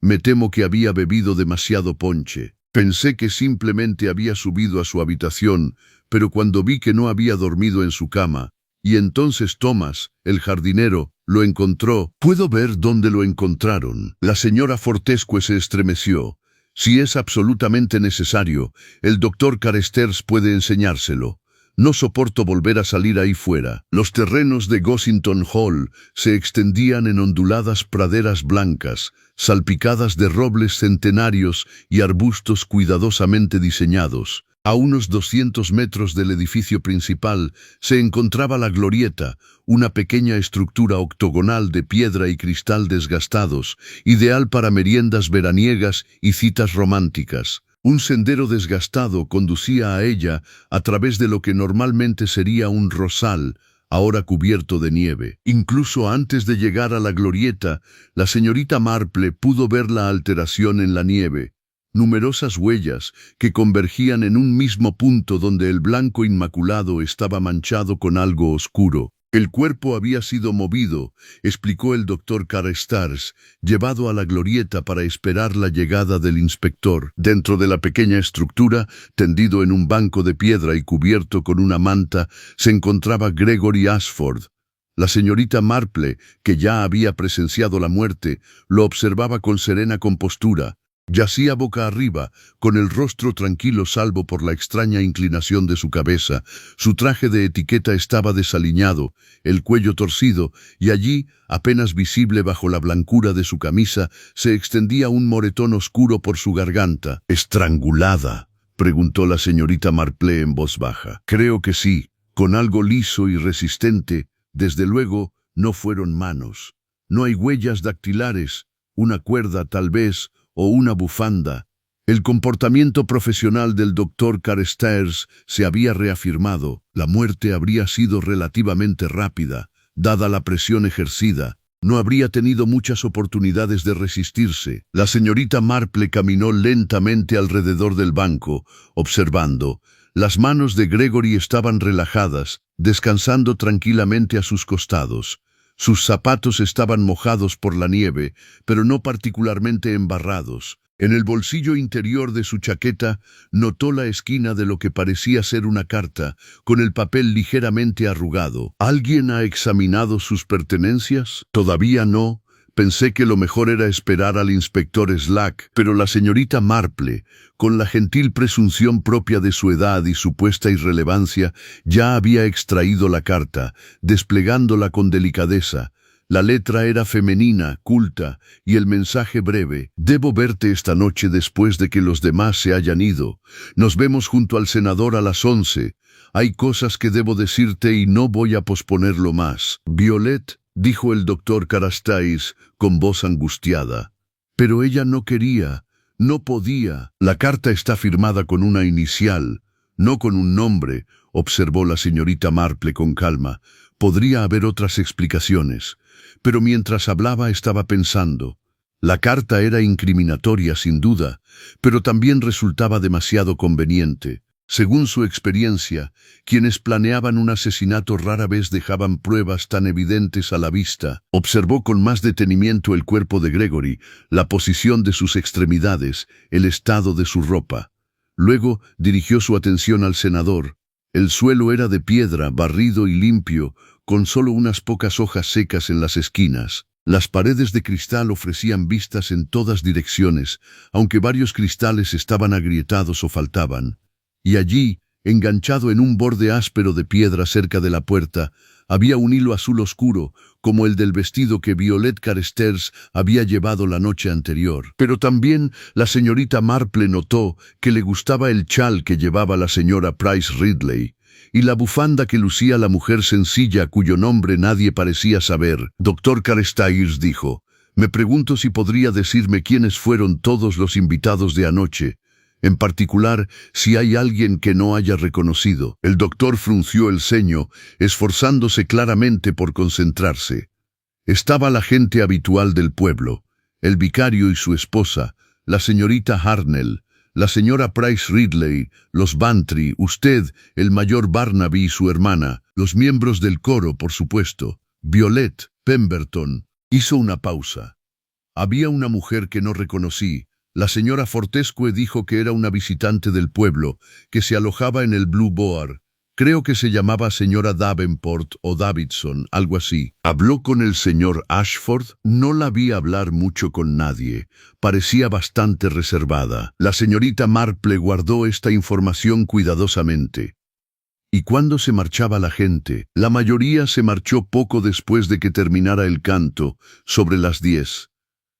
Me temo que había bebido demasiado ponche. Pensé que simplemente había subido a su habitación, pero cuando vi que no había dormido en su cama, y entonces Thomas, el jardinero, Lo encontró. Puedo ver dónde lo encontraron. La señora Fortescue se estremeció. Si es absolutamente necesario, el doctor Carstairs puede enseñárselo. No soporto volver a salir ahí fuera. Los terrenos de Gossington Hall se extendían en onduladas praderas blancas, salpicadas de robles centenarios y arbustos cuidadosamente diseñados. A unos 200 metros del edificio principal se encontraba la glorieta, una pequeña estructura octogonal de piedra y cristal desgastados, ideal para meriendas veraniegas y citas románticas. Un sendero desgastado conducía a ella a través de lo que normalmente sería un rosal, ahora cubierto de nieve. Incluso antes de llegar a la glorieta, la señorita Marple pudo ver la alteración en la nieve. Numerosas huellas que convergían en un mismo punto donde el blanco inmaculado estaba manchado con algo oscuro. El cuerpo había sido movido, explicó el doctor Carstairs, llevado a la glorieta para esperar la llegada del inspector. Dentro de la pequeña estructura, tendido en un banco de piedra y cubierto con una manta, se encontraba Gregory Ashford. La señorita Marple, que ya había presenciado la muerte, lo observaba con serena compostura. Yacía boca arriba, con el rostro tranquilo salvo por la extraña inclinación de su cabeza. Su traje de etiqueta estaba desaliñado, el cuello torcido, y allí, apenas visible bajo la blancura de su camisa, se extendía un moretón oscuro por su garganta. —¿Estrangulada? —preguntó la señorita Marple en voz baja. —Creo que sí, con algo liso y resistente. Desde luego, no fueron manos. No hay huellas dactilares, una cuerda tal vez, o una bufanda. El comportamiento profesional del doctor Carstairs se había reafirmado. La muerte habría sido relativamente rápida, dada la presión ejercida. No habría tenido muchas oportunidades de resistirse. La señorita Marple caminó lentamente alrededor del banco, observando. Las manos de Gregory estaban relajadas, descansando tranquilamente a sus costados. Sus zapatos estaban mojados por la nieve, pero no particularmente embarrados. En el bolsillo interior de su chaqueta notó la esquina de lo que parecía ser una carta, con el papel ligeramente arrugado. ¿Alguien ha examinado sus pertenencias? Todavía no. Pensé que lo mejor era esperar al inspector Slack, pero la señorita Marple, con la gentil presunción propia de su edad y supuesta irrelevancia, ya había extraído la carta, desplegándola con delicadeza. La letra era femenina, culta, y el mensaje breve. Debo verte esta noche después de que los demás se hayan ido. Nos vemos junto al senador a las 11. Hay cosas que debo decirte y no voy a posponerlo más. Violet, dijo el doctor Carstairs con voz angustiada. Pero ella no quería, no podía. La carta está firmada con una inicial, no con un nombre, observó la señorita Marple con calma. Podría haber otras explicaciones. Pero mientras hablaba estaba pensando. La carta era incriminatoria sin duda, pero también resultaba demasiado conveniente. Según su experiencia, quienes planeaban un asesinato rara vez dejaban pruebas tan evidentes a la vista. Observó con más detenimiento el cuerpo de Gregory, la posición de sus extremidades, el estado de su ropa. Luego dirigió su atención al senador. El suelo era de piedra, barrido y limpio, con solo unas pocas hojas secas en las esquinas. Las paredes de cristal ofrecían vistas en todas direcciones, aunque varios cristales estaban agrietados o faltaban. Y allí, enganchado en un borde áspero de piedra cerca de la puerta, había un hilo azul oscuro, como el del vestido que Violet Carstairs había llevado la noche anterior. Pero también la señorita Marple notó que le gustaba el chal que llevaba la señora Price Ridley, y la bufanda que lucía la mujer sencilla cuyo nombre nadie parecía saber. Doctor Carstairs dijo, me pregunto si podría decirme quiénes fueron todos los invitados de anoche. En particular, si hay alguien que no haya reconocido. El doctor frunció el ceño, esforzándose claramente por concentrarse. Estaba la gente habitual del pueblo, el vicario y su esposa, la señorita Harnell, la señora Price Ridley, los Bantry, usted, el mayor Barnaby y su hermana, los miembros del coro, por supuesto, Violet, Pemberton. Hizo una pausa. Había una mujer que no reconocí. La señora Fortescue dijo que era una visitante del pueblo, que se alojaba en el Blue Boar. Creo que se llamaba señora Davenport o Davidson, algo así. ¿Habló con el señor Ashford? No la vi hablar mucho con nadie. Parecía bastante reservada. La señorita Marple guardó esta información cuidadosamente. Y cuando se marchaba la gente, la mayoría se marchó poco después de que terminara el canto, sobre las 10.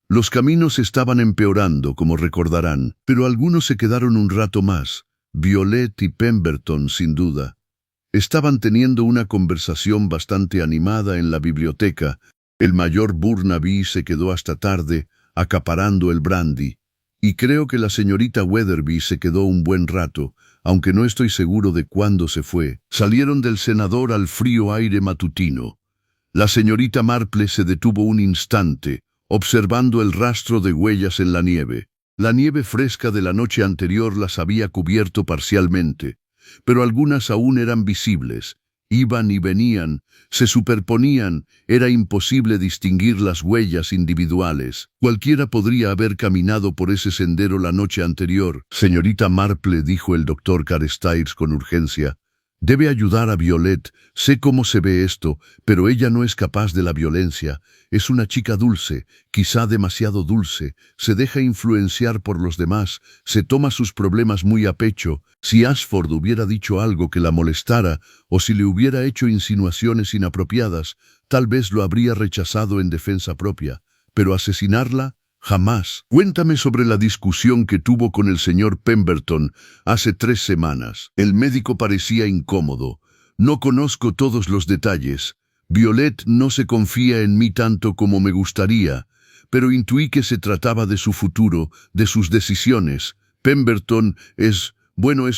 Los caminos estaban empeorando, como recordarán, pero algunos se quedaron un rato más. Violet y Pemberton, sin duda. Estaban teniendo una conversación bastante animada en la biblioteca. El mayor Burnaby se quedó hasta tarde, acaparando el brandy. Y creo que la señorita Weatherby se quedó un buen rato, aunque no estoy seguro de cuándo se fue. Salieron del cenador al frío aire matutino. La señorita Marple se detuvo un instante, observando el rastro de huellas en la nieve. La nieve fresca de la noche anterior las había cubierto parcialmente, pero algunas aún eran visibles. Iban y venían, se superponían, era imposible distinguir las huellas individuales. Cualquiera podría haber caminado por ese sendero la noche anterior. Señorita Marple, dijo el doctor Carstairs con urgencia, debe ayudar a Violet. Sé cómo se ve esto, pero ella no es capaz de la violencia. Es una chica dulce, quizá demasiado dulce, se deja influenciar por los demás, se toma sus problemas muy a pecho. Si Ashford hubiera dicho algo que la molestara, o si le hubiera hecho insinuaciones inapropiadas, tal vez lo habría rechazado en defensa propia. Pero asesinarla, jamás. Cuéntame sobre la discusión que tuvo con el señor Pemberton hace 3 semanas. El médico parecía incómodo. No conozco todos los detalles. Violet no se confía en mí tanto como me gustaría, pero intuí que se trataba de su futuro, de sus decisiones. Pemberton es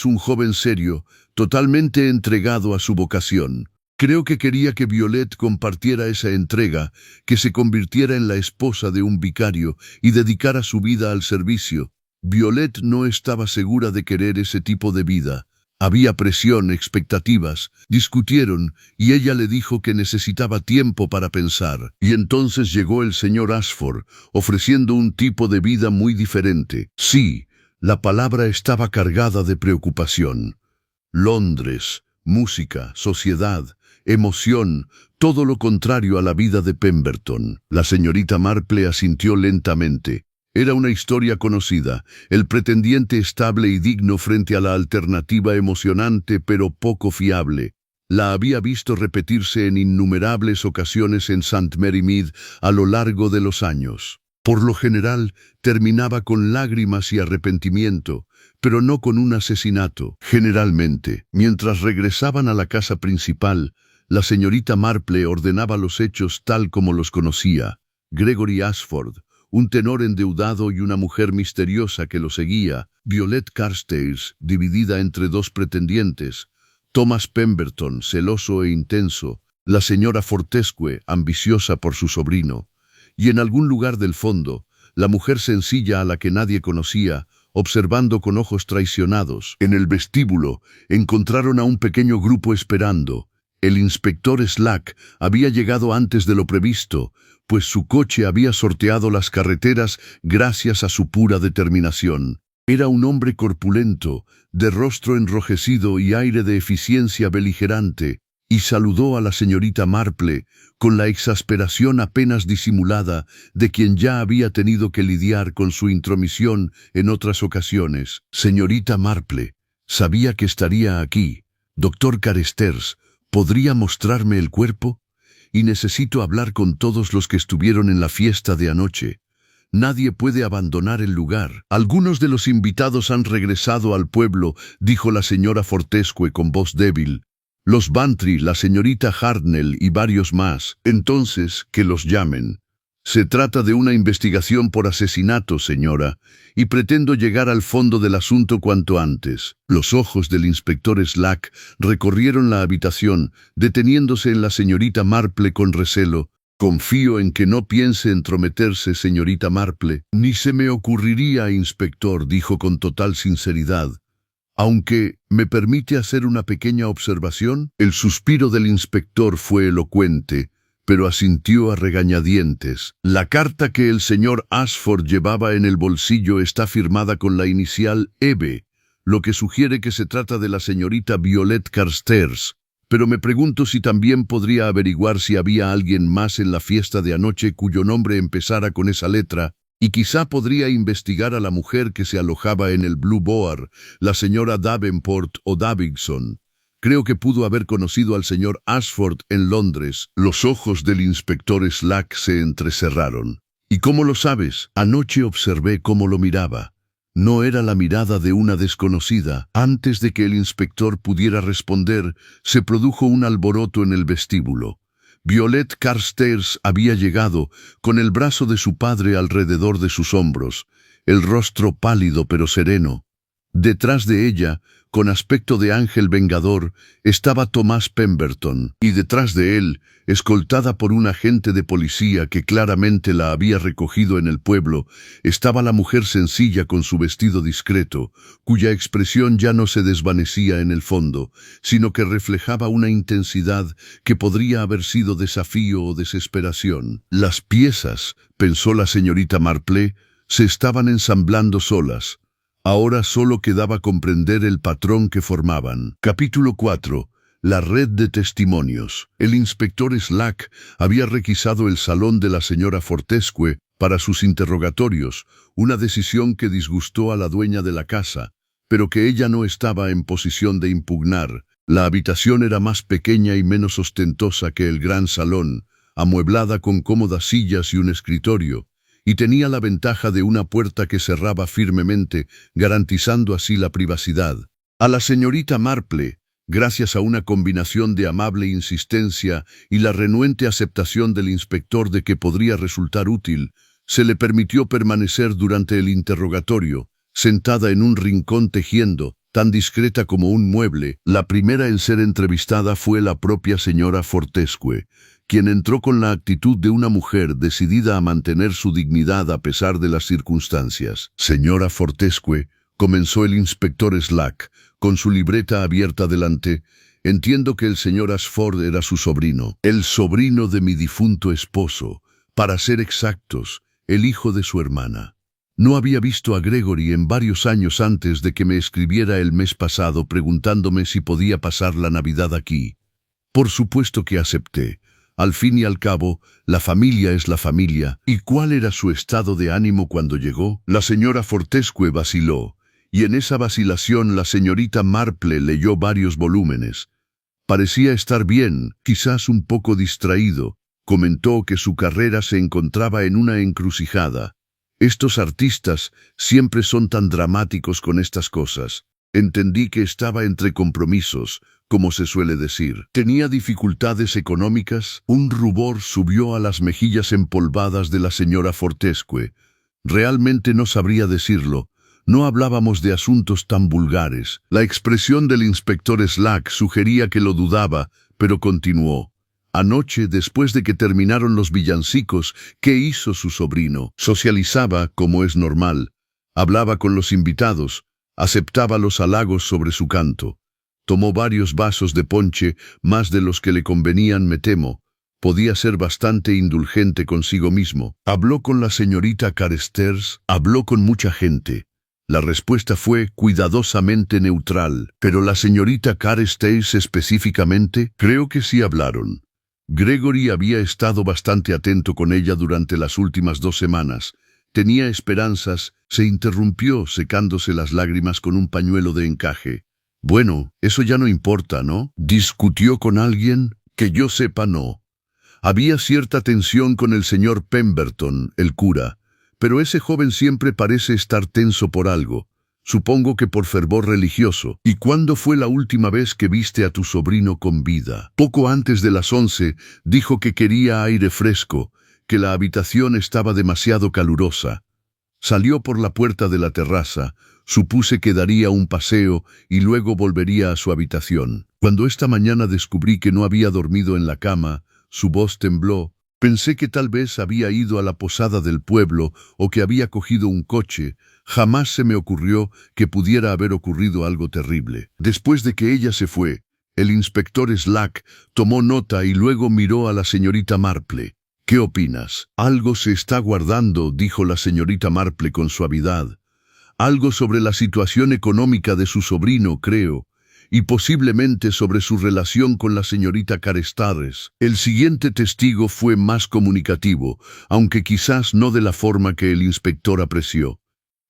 un joven serio, totalmente entregado a su vocación. Creo que quería que Violet compartiera esa entrega, que se convirtiera en la esposa de un vicario y dedicara su vida al servicio. Violet no estaba segura de querer ese tipo de vida. Había presión, expectativas. Discutieron y ella le dijo que necesitaba tiempo para pensar. Y entonces llegó el señor Ashford, ofreciendo un tipo de vida muy diferente. Sí, la palabra estaba cargada de preocupación. Londres, música, sociedad, emoción, todo lo contrario a la vida de Pemberton. La señorita Marple asintió lentamente. Era una historia conocida, el pretendiente estable y digno frente a la alternativa emocionante pero poco fiable. La había visto repetirse en innumerables ocasiones en St. Mary Mead a lo largo de los años. Por lo general, terminaba con lágrimas y arrepentimiento, pero no con un asesinato. Generalmente, mientras regresaban a la casa principal, la señorita Marple ordenaba los hechos tal como los conocía. Gregory Ashford, un tenor endeudado y una mujer misteriosa que lo seguía, Violet Carstairs, dividida entre 2 pretendientes, Thomas Pemberton, celoso e intenso, la señora Fortescue, ambiciosa por su sobrino, y en algún lugar del fondo, la mujer sencilla a la que nadie conocía, observando con ojos traicionados. En el vestíbulo, encontraron a un pequeño grupo esperando. El inspector Slack había llegado antes de lo previsto, pues su coche había sorteado las carreteras gracias a su pura determinación. Era un hombre corpulento, de rostro enrojecido y aire de eficiencia beligerante, y saludó a la señorita Marple con la exasperación apenas disimulada de quien ya había tenido que lidiar con su intromisión en otras ocasiones. Señorita Marple, sabía que estaría aquí. Doctor Carstairs, ¿podría mostrarme el cuerpo? Y necesito hablar con todos los que estuvieron en la fiesta de anoche. Nadie puede abandonar el lugar. Algunos de los invitados han regresado al pueblo, dijo la señora Fortescue con voz débil. Los Bantry, la señorita Hartnell y varios más. Entonces, que los llamen. Se trata de una investigación por asesinato, señora, y pretendo llegar al fondo del asunto cuanto antes. Los ojos del inspector Slack recorrieron la habitación, deteniéndose en la señorita Marple con recelo. Confío en que no piense entrometerse, señorita Marple. Ni se me ocurriría, inspector, dijo con total sinceridad. Aunque, ¿me permite hacer una pequeña observación? El suspiro del inspector fue elocuente, pero asintió a regañadientes. La carta que el señor Ashford llevaba en el bolsillo está firmada con la inicial EB. lo que sugiere que se trata de la señorita Violet Carstairs. Pero me pregunto si también podría averiguar si había alguien más en la fiesta de anoche cuyo nombre empezara con esa letra, y quizá podría investigar a la mujer que se alojaba en el Blue Boar, la señora Davenport o Davidson. Creo que pudo haber conocido al señor Ashford en Londres. Los ojos del inspector Slack se entrecerraron. ¿Y cómo lo sabes? Anoche observé cómo lo miraba. No era la mirada de una desconocida. Antes de que el inspector pudiera responder, se produjo un alboroto en el vestíbulo. Violet Carstairs había llegado, con el brazo de su padre alrededor de sus hombros, el rostro pálido pero sereno. Detrás de ella, con aspecto de ángel vengador, estaba Thomas Pemberton, y detrás de él, escoltada por un agente de policía que claramente la había recogido en el pueblo, estaba la mujer sencilla con su vestido discreto, cuya expresión ya no se desvanecía en el fondo, sino que reflejaba una intensidad que podría haber sido desafío o desesperación. Las piezas, pensó la señorita Marple, se estaban ensamblando solas. Ahora solo quedaba comprender el patrón que formaban. Capítulo 4. La red de testimonios. El inspector Slack había requisado el salón de la señora Fortescue para sus interrogatorios, una decisión que disgustó a la dueña de la casa, pero que ella no estaba en posición de impugnar. La habitación era más pequeña y menos ostentosa que el gran salón, amueblada con cómodas sillas y un escritorio, y tenía la ventaja de una puerta que cerraba firmemente, garantizando así la privacidad. A la señorita Marple, gracias a una combinación de amable insistencia y la renuente aceptación del inspector de que podría resultar útil, se le permitió permanecer durante el interrogatorio, sentada en un rincón tejiendo, tan discreta como un mueble. La primera en ser entrevistada fue la propia señora Fortescue, quien entró con la actitud de una mujer decidida a mantener su dignidad a pesar de las circunstancias. Señora Fortescue, comenzó el inspector Slack, con su libreta abierta delante, entiendo que el señor Ashford era su sobrino, el sobrino de mi difunto esposo, para ser exactos, el hijo de su hermana. No había visto a Gregory en varios años antes de que me escribiera el mes pasado preguntándome si podía pasar la Navidad aquí. Por supuesto que acepté. Al fin y al cabo, la familia es la familia. ¿Y cuál era su estado de ánimo cuando llegó? La señora Fortescue vaciló, y en esa vacilación la señorita Marple leyó varios volúmenes. Parecía estar bien, quizás un poco distraído. Comentó que su carrera se encontraba en una encrucijada. Estos artistas siempre son tan dramáticos con estas cosas. Entendí que estaba entre compromisos, como se suele decir. ¿Tenía dificultades económicas? Un rubor subió a las mejillas empolvadas de la señora Fortescue. Realmente no sabría decirlo. No hablábamos de asuntos tan vulgares. La expresión del inspector Slack sugería que lo dudaba, pero continuó. Anoche, después de que terminaron los villancicos, ¿qué hizo su sobrino? Socializaba, como es normal. Hablaba con los invitados. Aceptaba los halagos sobre su canto. Tomó varios vasos de ponche, más de los que le convenían, me temo. Podía ser bastante indulgente consigo mismo. Habló con la señorita Carstairs, habló con mucha gente. La respuesta fue cuidadosamente neutral. Pero la señorita Carstairs específicamente, creo que sí hablaron. Gregory había estado bastante atento con ella durante las últimas 2 semanas. Tenía esperanzas. Se interrumpió, secándose las lágrimas con un pañuelo de encaje. Bueno, eso ya no importa, ¿no? ¿Discutió con alguien? Que yo sepa, no. Había cierta tensión con el señor Pemberton, el cura, pero ese joven siempre parece estar tenso por algo. Supongo que por fervor religioso. ¿Y cuándo fue la última vez que viste a tu sobrino con vida? Poco antes de las 11, dijo que quería aire fresco, que la habitación estaba demasiado calurosa. Salió por la puerta de la terraza, supuse que daría un paseo y luego volvería a su habitación. Cuando esta mañana descubrí que no había dormido en la cama, su voz tembló. Pensé que tal vez había ido a la posada del pueblo o que había cogido un coche. Jamás se me ocurrió que pudiera haber ocurrido algo terrible. Después de que ella se fue, el inspector Slack tomó nota y luego miró a la señorita Marple. ¿Qué opinas? Algo se está guardando, dijo la señorita Marple con suavidad. algo sobre la situación económica de su sobrino, creo, y posiblemente sobre su relación con la señorita Carstairs. El siguiente testigo fue más comunicativo, aunque quizás no de la forma que el inspector apreció.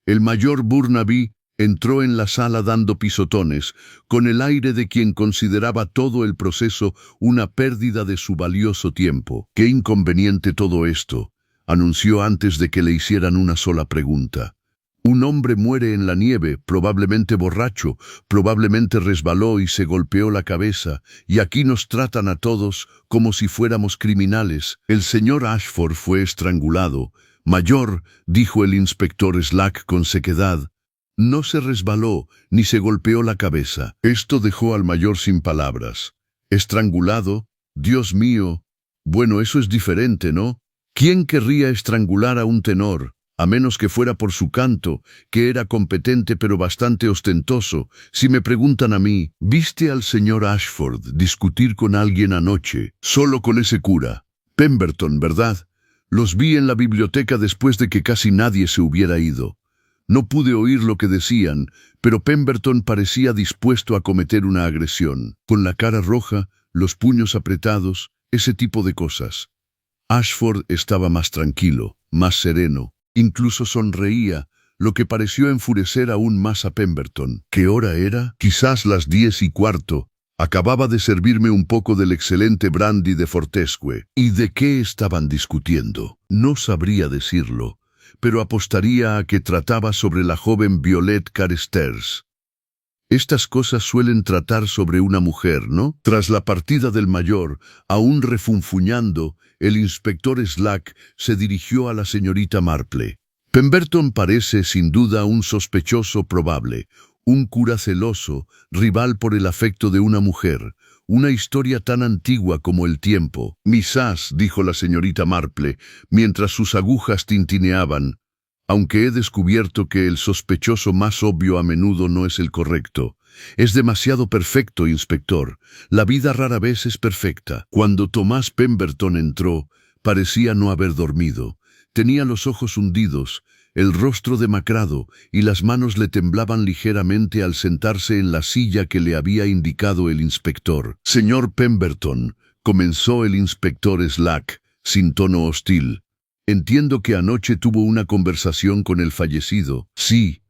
El mayor Burnaby entró en la sala dando pisotones, con el aire de quien consideraba todo el proceso una pérdida de su valioso tiempo. «Qué inconveniente todo esto», anunció antes de que le hicieran una sola pregunta. «Un hombre muere en la nieve, probablemente borracho, probablemente resbaló y se golpeó la cabeza, y aquí nos tratan a todos como si fuéramos criminales. El señor Ashford fue estrangulado». «Mayor», dijo el inspector Slack con sequedad, «no se resbaló ni se golpeó la cabeza». Esto dejó al mayor sin palabras. «¿Estrangulado? Dios mío. Bueno, eso es diferente, ¿no? ¿Quién querría estrangular a un tenor? A menos que fuera por su canto, que era competente pero bastante ostentoso. Si me preguntan a mí, ¿viste al señor Ashford discutir con alguien anoche? Solo con ese cura. Pemberton, ¿verdad? Los vi en la biblioteca después de que casi nadie se hubiera ido. No pude oír lo que decían, pero Pemberton parecía dispuesto a cometer una agresión, con la cara roja, los puños apretados, ese tipo de cosas. Ashford estaba más tranquilo, más sereno, incluso sonreía, lo que pareció enfurecer aún más a Pemberton. ¿Qué hora era? Quizás las 10:15. Acababa de servirme un poco del excelente brandy de Fortescue. ¿Y de qué estaban discutiendo? No sabría decirlo, pero apostaría a que trataba sobre la joven Violet Carstairs. Estas cosas suelen tratar sobre una mujer, ¿no? Tras la partida del mayor, aún refunfuñando, el inspector Slack se dirigió a la señorita Marple. Pemberton parece, sin duda, un sospechoso probable, un cura celoso, rival por el afecto de una mujer, una historia tan antigua como el tiempo. «Misás», dijo la señorita Marple, mientras sus agujas tintineaban, «aunque he descubierto que el sospechoso más obvio a menudo no es el correcto. Es demasiado perfecto, inspector. La vida rara vez es perfecta». Cuando Tomás Pemberton entró, parecía no haber dormido. Tenía los ojos hundidos, el rostro demacrado, y las manos le temblaban ligeramente al sentarse en la silla que le había indicado el inspector. «Señor Pemberton», comenzó el inspector Slack, sin tono hostil, «entiendo que anoche tuvo una conversación con el fallecido». «Sí».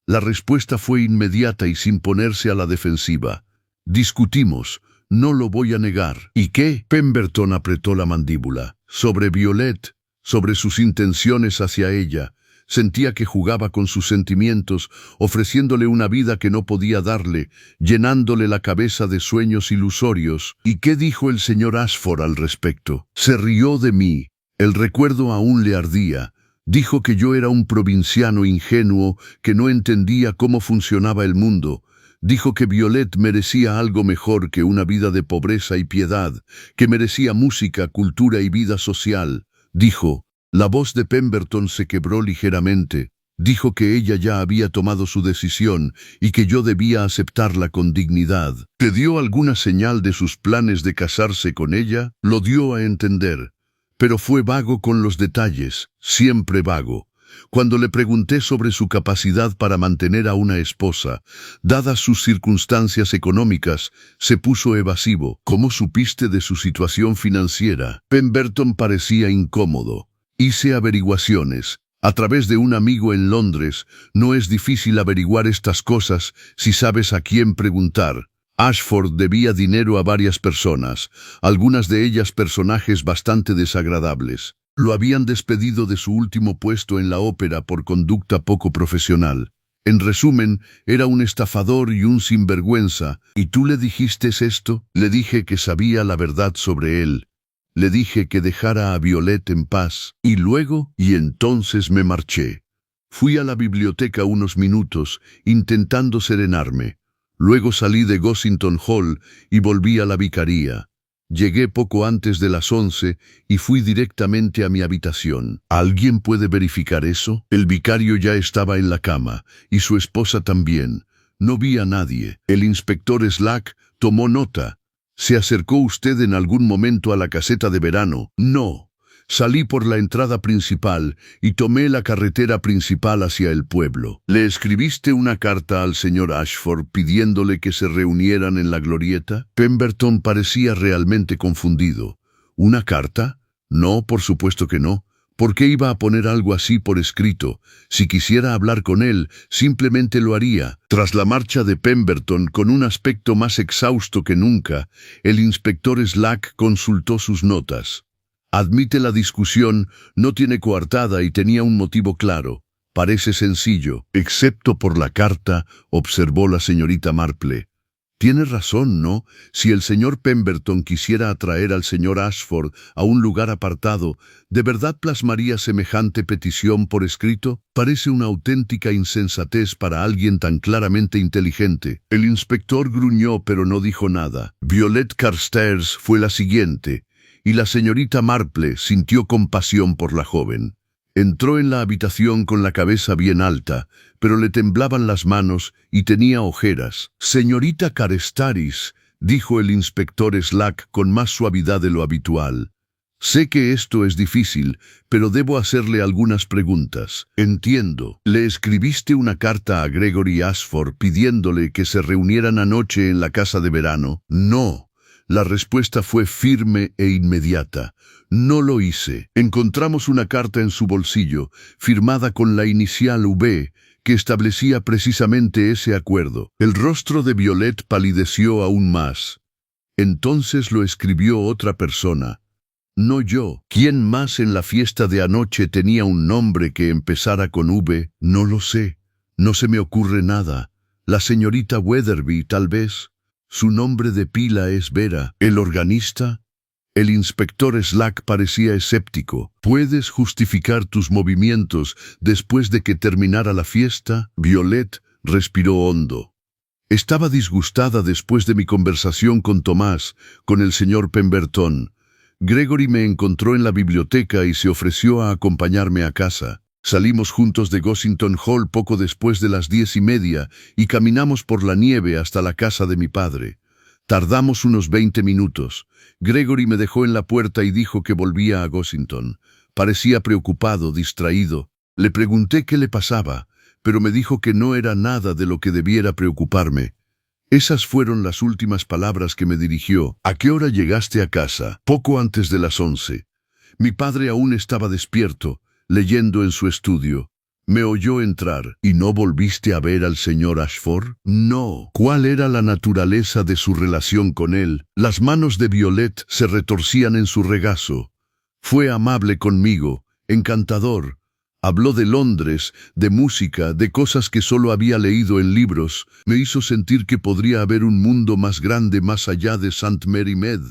La respuesta fue inmediata y sin ponerse a la defensiva. «Discutimos, no lo voy a negar». «¿Y qué?» Pemberton apretó la mandíbula. «Sobre Violet, sobre sus intenciones hacia ella». Sentía que jugaba con sus sentimientos, ofreciéndole una vida que no podía darle, llenándole la cabeza de sueños ilusorios. ¿Y qué dijo el señor Ashford al respecto? Se rió de mí. El recuerdo aún le ardía. Dijo que yo era un provinciano ingenuo que no entendía cómo funcionaba el mundo. Dijo que Violet merecía algo mejor que una vida de pobreza y piedad, que merecía música, cultura y vida social. Dijo... La voz de Pemberton se quebró ligeramente. Dijo que ella ya había tomado su decisión y que yo debía aceptarla con dignidad. ¿Te dio alguna señal de sus planes de casarse con ella? Lo dio a entender, pero fue vago con los detalles, siempre vago. Cuando le pregunté sobre su capacidad para mantener a una esposa, dadas sus circunstancias económicas, se puso evasivo. ¿Cómo supiste de su situación financiera? Pemberton parecía incómodo. Hice averiguaciones. A través de un amigo en Londres, no es difícil averiguar estas cosas si sabes a quién preguntar. Ashford debía dinero a varias personas, algunas de ellas personajes bastante desagradables. Lo habían despedido de su último puesto en la ópera por conducta poco profesional. En resumen, era un estafador y un sinvergüenza. ¿Y tú le dijiste esto? Le dije que sabía la verdad sobre él. Le dije que dejara a Violet en paz, y luego, y entonces me marché. Fui a la biblioteca unos minutos, intentando serenarme. Luego salí de Gossington Hall y volví a la vicaría. Llegué poco antes de las 11 y fui directamente a mi habitación. ¿Alguien puede verificar eso? El vicario ya estaba en la cama, y su esposa también. No vi a nadie. El inspector Slack tomó nota. ¿Se acercó usted en algún momento a la caseta de verano? No. Salí por la entrada principal y tomé la carretera principal hacia el pueblo. ¿Le escribiste una carta al señor Ashford pidiéndole que se reunieran en la glorieta? Pemberton parecía realmente confundido. ¿Una carta? No, por supuesto que no. ¿Por qué iba a poner algo así por escrito? Si quisiera hablar con él, simplemente lo haría. Tras la marcha de Pemberton, con un aspecto más exhausto que nunca, el inspector Slack consultó sus notas. Admite la discusión, no tiene coartada y tenía un motivo claro. Parece sencillo, excepto por la carta, observó la señorita Marple. Tiene razón, ¿no? Si el señor Pemberton quisiera atraer al señor Ashford a un lugar apartado, ¿de verdad plasmaría semejante petición por escrito? Parece una auténtica insensatez para alguien tan claramente inteligente. El inspector gruñó pero no dijo nada. Violet Carstairs fue la siguiente, y la señorita Marple sintió compasión por la joven. Entró en la habitación con la cabeza bien alta, pero le temblaban las manos y tenía ojeras. «Señorita Carstairs», dijo el inspector Slack con más suavidad de lo habitual. «Sé que esto es difícil, pero debo hacerle algunas preguntas. Entiendo. ¿Le escribiste una carta a Gregory Ashford pidiéndole que se reunieran anoche en la casa de verano?» «No». La respuesta fue firme e inmediata. «No lo hice. Encontramos una carta en su bolsillo, firmada con la inicial V, que establecía precisamente ese acuerdo». El rostro de Violet palideció aún más. «Entonces lo escribió otra persona. No yo. ¿Quién más en la fiesta de anoche tenía un nombre que empezara con V? No lo sé. No se me ocurre nada. La señorita Weatherby, tal vez. Su nombre de pila es Vera. ¿El organista?» El inspector Slack parecía escéptico. «¿Puedes justificar tus movimientos después de que terminara la fiesta?» Violet respiró hondo. «Estaba disgustada después de mi conversación con Tomás, con el señor Pemberton. Gregory me encontró en la biblioteca y se ofreció a acompañarme a casa. Salimos juntos de Gossington Hall poco después de las 10:30 y caminamos por la nieve hasta la casa de mi padre. Tardamos unos 20 minutos. Gregory me dejó en la puerta y dijo que volvía a Gossington. Parecía preocupado, distraído. Le pregunté qué le pasaba, pero me dijo que no era nada de lo que debiera preocuparme. Esas fueron las últimas palabras que me dirigió. «¿A qué hora llegaste a casa?» «Poco antes de las 11. Mi padre aún estaba despierto, leyendo en su estudio. Me oyó entrar». «¿Y no volviste a ver al señor Ashford?» «No». «¿Cuál era la naturaleza de su relación con él?» Las manos de Violet se retorcían en su regazo. «Fue amable conmigo, encantador. Habló de Londres, de música, de cosas que solo había leído en libros. Me hizo sentir que podría haber un mundo más grande más allá de St. Mary Mead,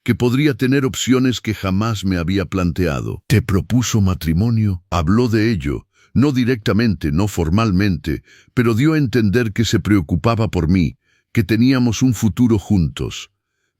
que podría tener opciones que jamás me había planteado». «¿Te propuso matrimonio?» «Habló de ello. No directamente, no formalmente, pero dio a entender que se preocupaba por mí, que teníamos un futuro juntos.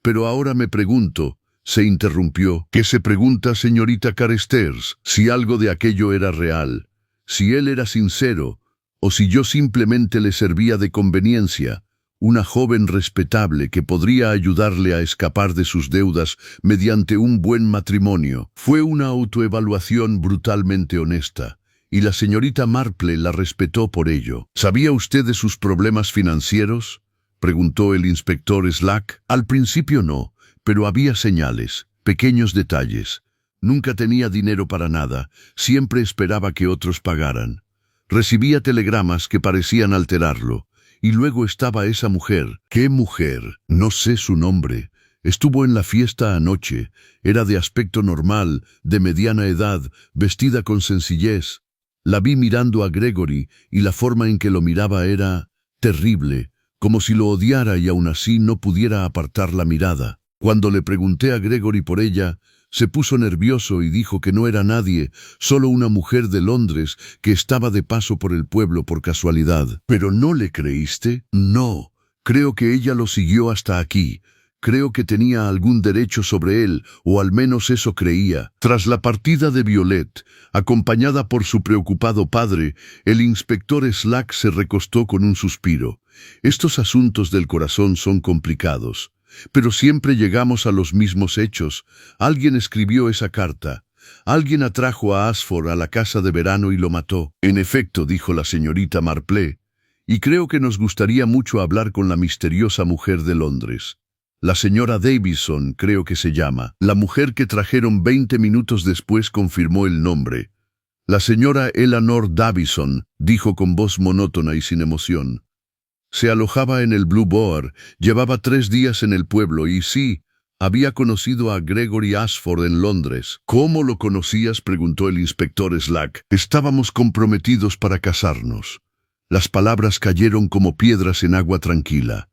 Pero ahora me pregunto», se interrumpió. «¿Qué se pregunta, señorita Carstairs?» «Si algo de aquello era real, si él era sincero, o si yo simplemente le servía de conveniencia, una joven respetable que podría ayudarle a escapar de sus deudas mediante un buen matrimonio». Fue una autoevaluación brutalmente honesta, y la señorita Marple la respetó por ello. «¿Sabía usted de sus problemas financieros?», preguntó el inspector Slack. «Al principio no, pero había señales, pequeños detalles. Nunca tenía dinero para nada, siempre esperaba que otros pagaran. Recibía telegramas que parecían alterarlo. Y luego estaba esa mujer». «¿Qué mujer?» «No sé su nombre. Estuvo en la fiesta anoche. Era de aspecto normal, de mediana edad, vestida con sencillez. La vi mirando a Gregory y la forma en que lo miraba era terrible, como si lo odiara y aún así no pudiera apartar la mirada. Cuando le pregunté a Gregory por ella, se puso nervioso y dijo que no era nadie, solo una mujer de Londres que estaba de paso por el pueblo por casualidad». «¿Pero no le creíste?» «No. Creo que ella lo siguió hasta aquí. Creo que tenía algún derecho sobre él, o al menos eso creía». Tras la partida de Violet, acompañada por su preocupado padre, el inspector Slack se recostó con un suspiro. «Estos asuntos del corazón son complicados. Pero siempre llegamos a los mismos hechos. Alguien escribió esa carta. Alguien atrajo a Ashford a la casa de verano y lo mató. En efecto, dijo la señorita Marple, y creo que nos gustaría mucho hablar con la misteriosa mujer de Londres. La señora Davison, creo que se llama. La mujer que trajeron 20 minutos después confirmó el nombre. La señora Eleanor Davison, dijo con voz monótona y sin emoción. Se alojaba en el Blue Boar, llevaba 3 días en el pueblo y sí, había conocido a Gregory Ashford en Londres. ¿Cómo lo conocías?, preguntó el inspector Slack. Estábamos comprometidos para casarnos. Las palabras cayeron como piedras en agua tranquila.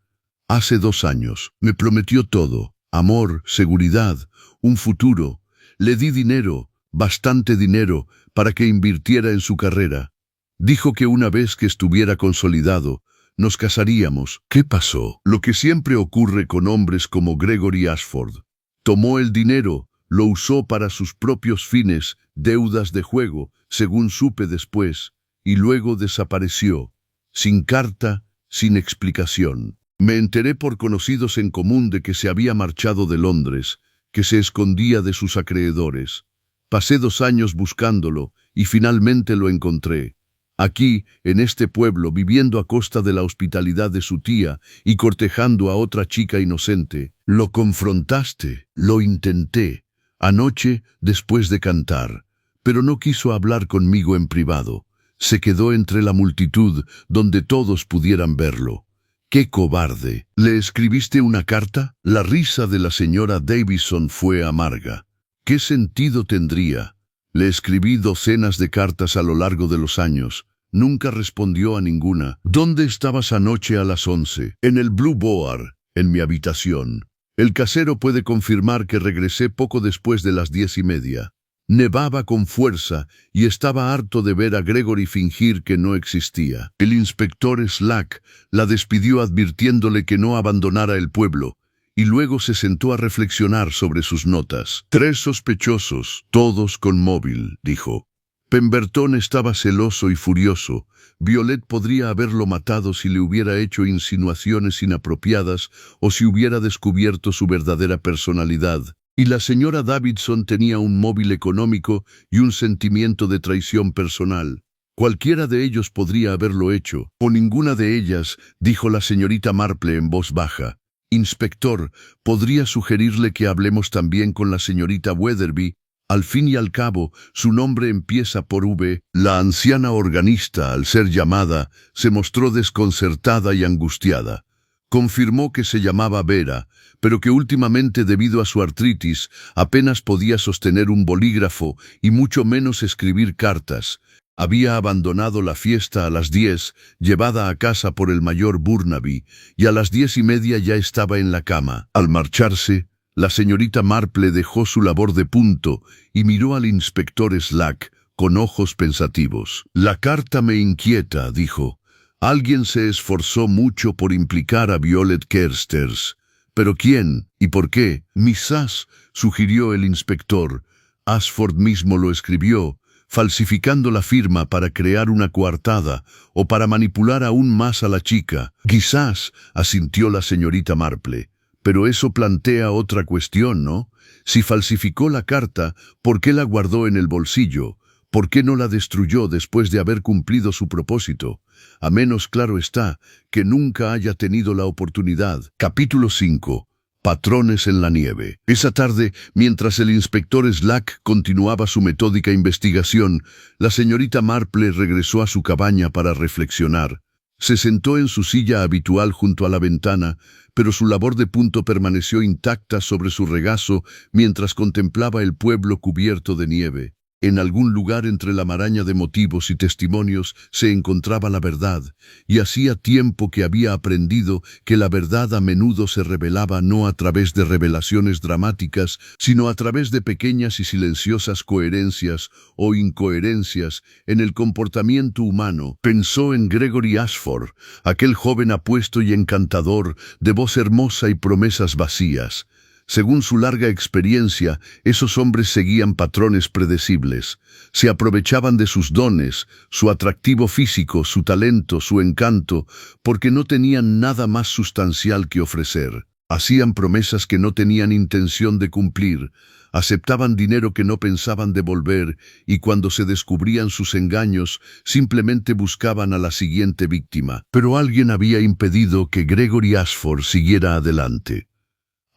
Hace 2 años. Me prometió todo. Amor, seguridad, un futuro. Le di dinero, bastante dinero, para que invirtiera en su carrera. Dijo que una vez que estuviera consolidado, nos casaríamos. ¿Qué pasó? Lo que siempre ocurre con hombres como Gregory Ashford. Tomó el dinero, lo usó para sus propios fines, deudas de juego, según supe después, y luego desapareció, sin carta, sin explicación. Me enteré por conocidos en común de que se había marchado de Londres, que se escondía de sus acreedores. Pasé 2 años buscándolo y finalmente lo encontré. Aquí, en este pueblo, viviendo a costa de la hospitalidad de su tía y cortejando a otra chica inocente. Lo confrontaste, lo intenté, anoche después de cantar, pero no quiso hablar conmigo en privado. Se quedó entre la multitud donde todos pudieran verlo. ¡Qué cobarde! ¿Le escribiste una carta? La risa de la señora Davison fue amarga. ¿Qué sentido tendría? Le escribí docenas de cartas a lo largo de los años. Nunca respondió a ninguna. ¿Dónde estabas anoche a las 11? En el Blue Boar, en mi habitación. El casero puede confirmar que regresé poco después de las 10:30. Nevaba con fuerza y estaba harto de ver a Gregory fingir que no existía. El inspector Slack la despidió advirtiéndole que no abandonara el pueblo, y luego se sentó a reflexionar sobre sus notas. 3 sospechosos, todos con móvil, dijo. Pemberton estaba celoso y furioso. Violet podría haberlo matado si le hubiera hecho insinuaciones inapropiadas o si hubiera descubierto su verdadera personalidad. Y la señora Davidson tenía un móvil económico y un sentimiento de traición personal. Cualquiera de ellos podría haberlo hecho, o ninguna de ellas, dijo la señorita Marple en voz baja. Inspector, ¿podría sugerirle que hablemos también con la señorita Weatherby? Al fin y al cabo, su nombre empieza por V. La anciana organista, al ser llamada, se mostró desconcertada y angustiada. Confirmó que se llamaba Vera, pero que últimamente, debido a su artritis, apenas podía sostener un bolígrafo y mucho menos escribir cartas. Había abandonado la fiesta a las 10, llevada a casa por el mayor Burnaby, y a las 10:30 ya estaba en la cama. Al marcharse, la señorita Marple dejó su labor de punto y miró al inspector Slack con ojos pensativos. La carta me inquieta, dijo. Alguien se esforzó mucho por implicar a Violet Kersters. ¿Pero quién y por qué? Quizás, sugirió el inspector. Ashford mismo lo escribió, falsificando la firma para crear una coartada o para manipular aún más a la chica. Quizás, asintió la señorita Marple. Pero eso plantea otra cuestión, ¿no? Si falsificó la carta, ¿por qué la guardó en el bolsillo? ¿Por qué no la destruyó después de haber cumplido su propósito? A menos claro está que nunca haya tenido la oportunidad. Capítulo 5. Patrones en la nieve. Esa tarde, mientras el inspector Slack continuaba su metódica investigación, la señorita Marple regresó a su cabaña para reflexionar. Se sentó en su silla habitual junto a la ventana, pero su labor de punto permaneció intacta sobre su regazo mientras contemplaba el pueblo cubierto de nieve. En algún lugar entre la maraña de motivos y testimonios se encontraba la verdad, y hacía tiempo que había aprendido que la verdad a menudo se revelaba no a través de revelaciones dramáticas, sino a través de pequeñas y silenciosas coherencias o incoherencias en el comportamiento humano. Pensó en Gregory Ashford, aquel joven apuesto y encantador, de voz hermosa y promesas vacías. Según su larga experiencia, esos hombres seguían patrones predecibles. Se aprovechaban de sus dones, su atractivo físico, su talento, su encanto, porque no tenían nada más sustancial que ofrecer. hacían promesas que no tenían intención de cumplir, aceptaban dinero que no pensaban devolver y cuando se descubrían sus engaños, simplemente buscaban a la siguiente víctima. Pero alguien había impedido que Gregory Ashford siguiera adelante.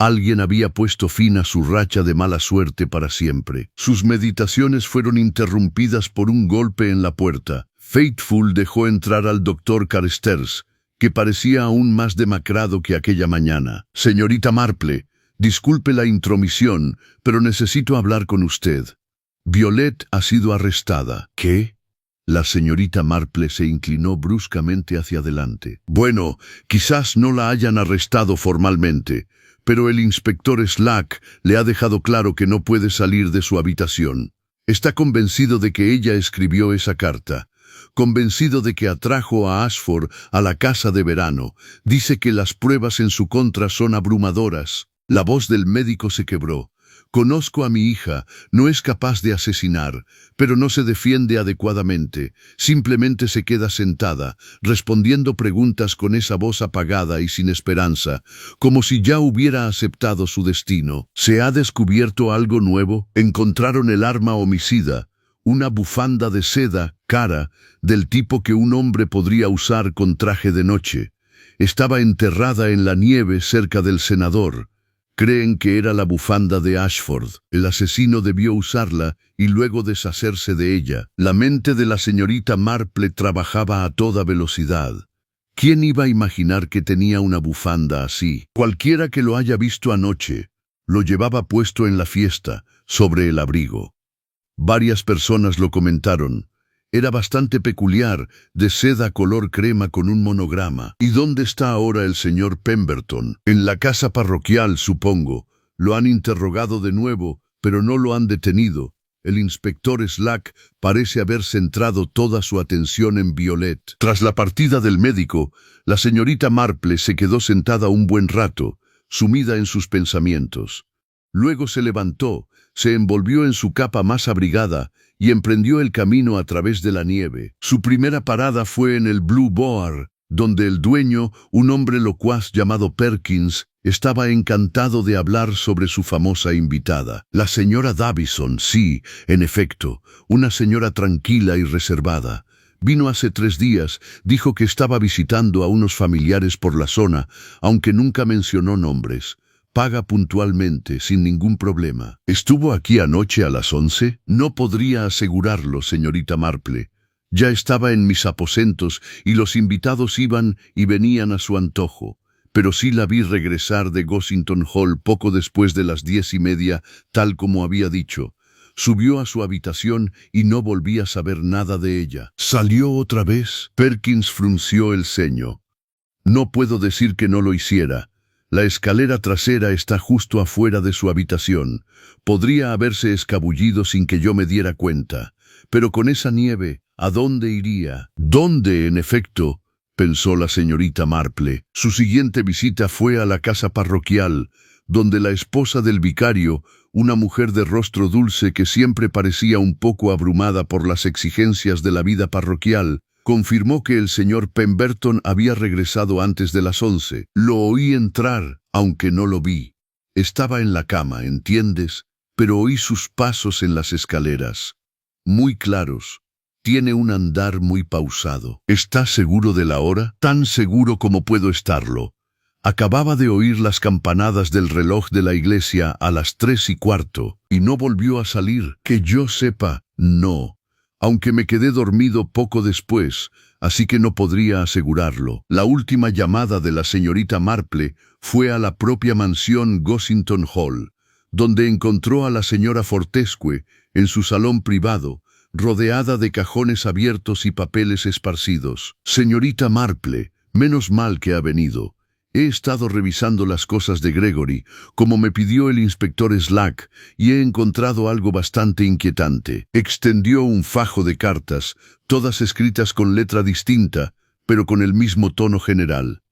Alguien había puesto fin a su racha de mala suerte para siempre. Sus meditaciones fueron interrumpidas por un golpe en la puerta. Faithful dejó entrar al doctor Carstairs, que parecía aún más demacrado que aquella mañana. «Señorita Marple, disculpe la intromisión, pero necesito hablar con usted. Violet ha sido arrestada». «¿Qué?». La señorita Marple se inclinó bruscamente hacia adelante. «Bueno, quizás no la hayan arrestado formalmente, pero el inspector Slack le ha dejado claro que no puede salir de su habitación. Está convencido de que ella escribió esa carta. Convencido de que atrajo a Ashford a la casa de verano. Dice que las pruebas en su contra son abrumadoras». La voz del médico se quebró. «Conozco a mi hija, no es capaz de asesinar, pero no se defiende adecuadamente. Simplemente se queda sentada, respondiendo preguntas con esa voz apagada y sin esperanza, como si ya hubiera aceptado su destino. ¿Se ha descubierto algo nuevo? Encontraron el arma homicida, una bufanda de seda, cara, del tipo que un hombre podría usar con traje de noche. Estaba enterrada en la nieve cerca del senador. Creen que era la bufanda de Ashford. El asesino debió usarla y luego deshacerse de ella. La mente de la señorita Marple trabajaba a toda velocidad. ¿Quién iba a imaginar que tenía una bufanda así? Cualquiera que lo haya visto anoche, lo llevaba puesto en la fiesta, sobre el abrigo. Varias personas lo comentaron. Era bastante peculiar, de seda color crema con un monograma. ¿Y dónde está ahora el señor Pemberton? En la casa parroquial, supongo. Lo han interrogado de nuevo, pero no lo han detenido. El inspector Slack parece haber centrado toda su atención en Violet. Tras la partida del médico, la señorita Marple se quedó sentada un buen rato, sumida en sus pensamientos. Luego se levantó, se envolvió en su capa más abrigada y emprendió el camino a través de la nieve. Su primera parada fue en el Blue Boar, donde el dueño, un hombre locuaz llamado Perkins, estaba encantado de hablar sobre su famosa invitada. La señora Davison, sí, en efecto, una señora tranquila y reservada. Vino hace 3 días, dijo que estaba visitando a unos familiares por la zona, aunque nunca mencionó nombres. Paga puntualmente, sin ningún problema. ¿Estuvo aquí anoche a las 11? No podría asegurarlo, señorita Marple. Ya estaba en mis aposentos y los invitados iban y venían a su antojo. Pero sí la vi regresar de Gossington Hall poco después de las 10:30, tal como había dicho. Subió a su habitación y no volví a saber nada de ella. ¿Salió otra vez? Perkins frunció el ceño. No puedo decir que no lo hiciera. La escalera trasera está justo afuera de su habitación. Podría haberse escabullido sin que yo me diera cuenta. Pero con esa nieve, ¿a dónde iría? ¿Dónde, en efecto?, pensó la señorita Marple. Su siguiente visita fue a la casa parroquial, donde la esposa del vicario, una mujer de rostro dulce que siempre parecía un poco abrumada por las exigencias de la vida parroquial, confirmó que el señor Pemberton había regresado antes de las 11. Lo oí entrar, aunque no lo vi. Estaba en la cama, ¿entiendes? Pero oí sus pasos en las escaleras. Muy claros. Tiene un andar muy pausado. ¿Estás seguro de la hora? Tan seguro como puedo estarlo. Acababa de oír las campanadas del reloj de la iglesia a las 3:15, y no volvió a salir. Que yo sepa, no. Aunque me quedé dormido poco después, así que no podría asegurarlo. La última llamada de la señorita Marple fue a la propia mansión Gossington Hall, donde encontró a la señora Fortescue en su salón privado, rodeada de cajones abiertos y papeles esparcidos. Señorita Marple, menos mal que ha venido. He estado revisando las cosas de Gregory, como me pidió el inspector Slack, y he encontrado algo bastante inquietante. Extendió un fajo de cartas, todas escritas con letra distinta, pero con el mismo tono general.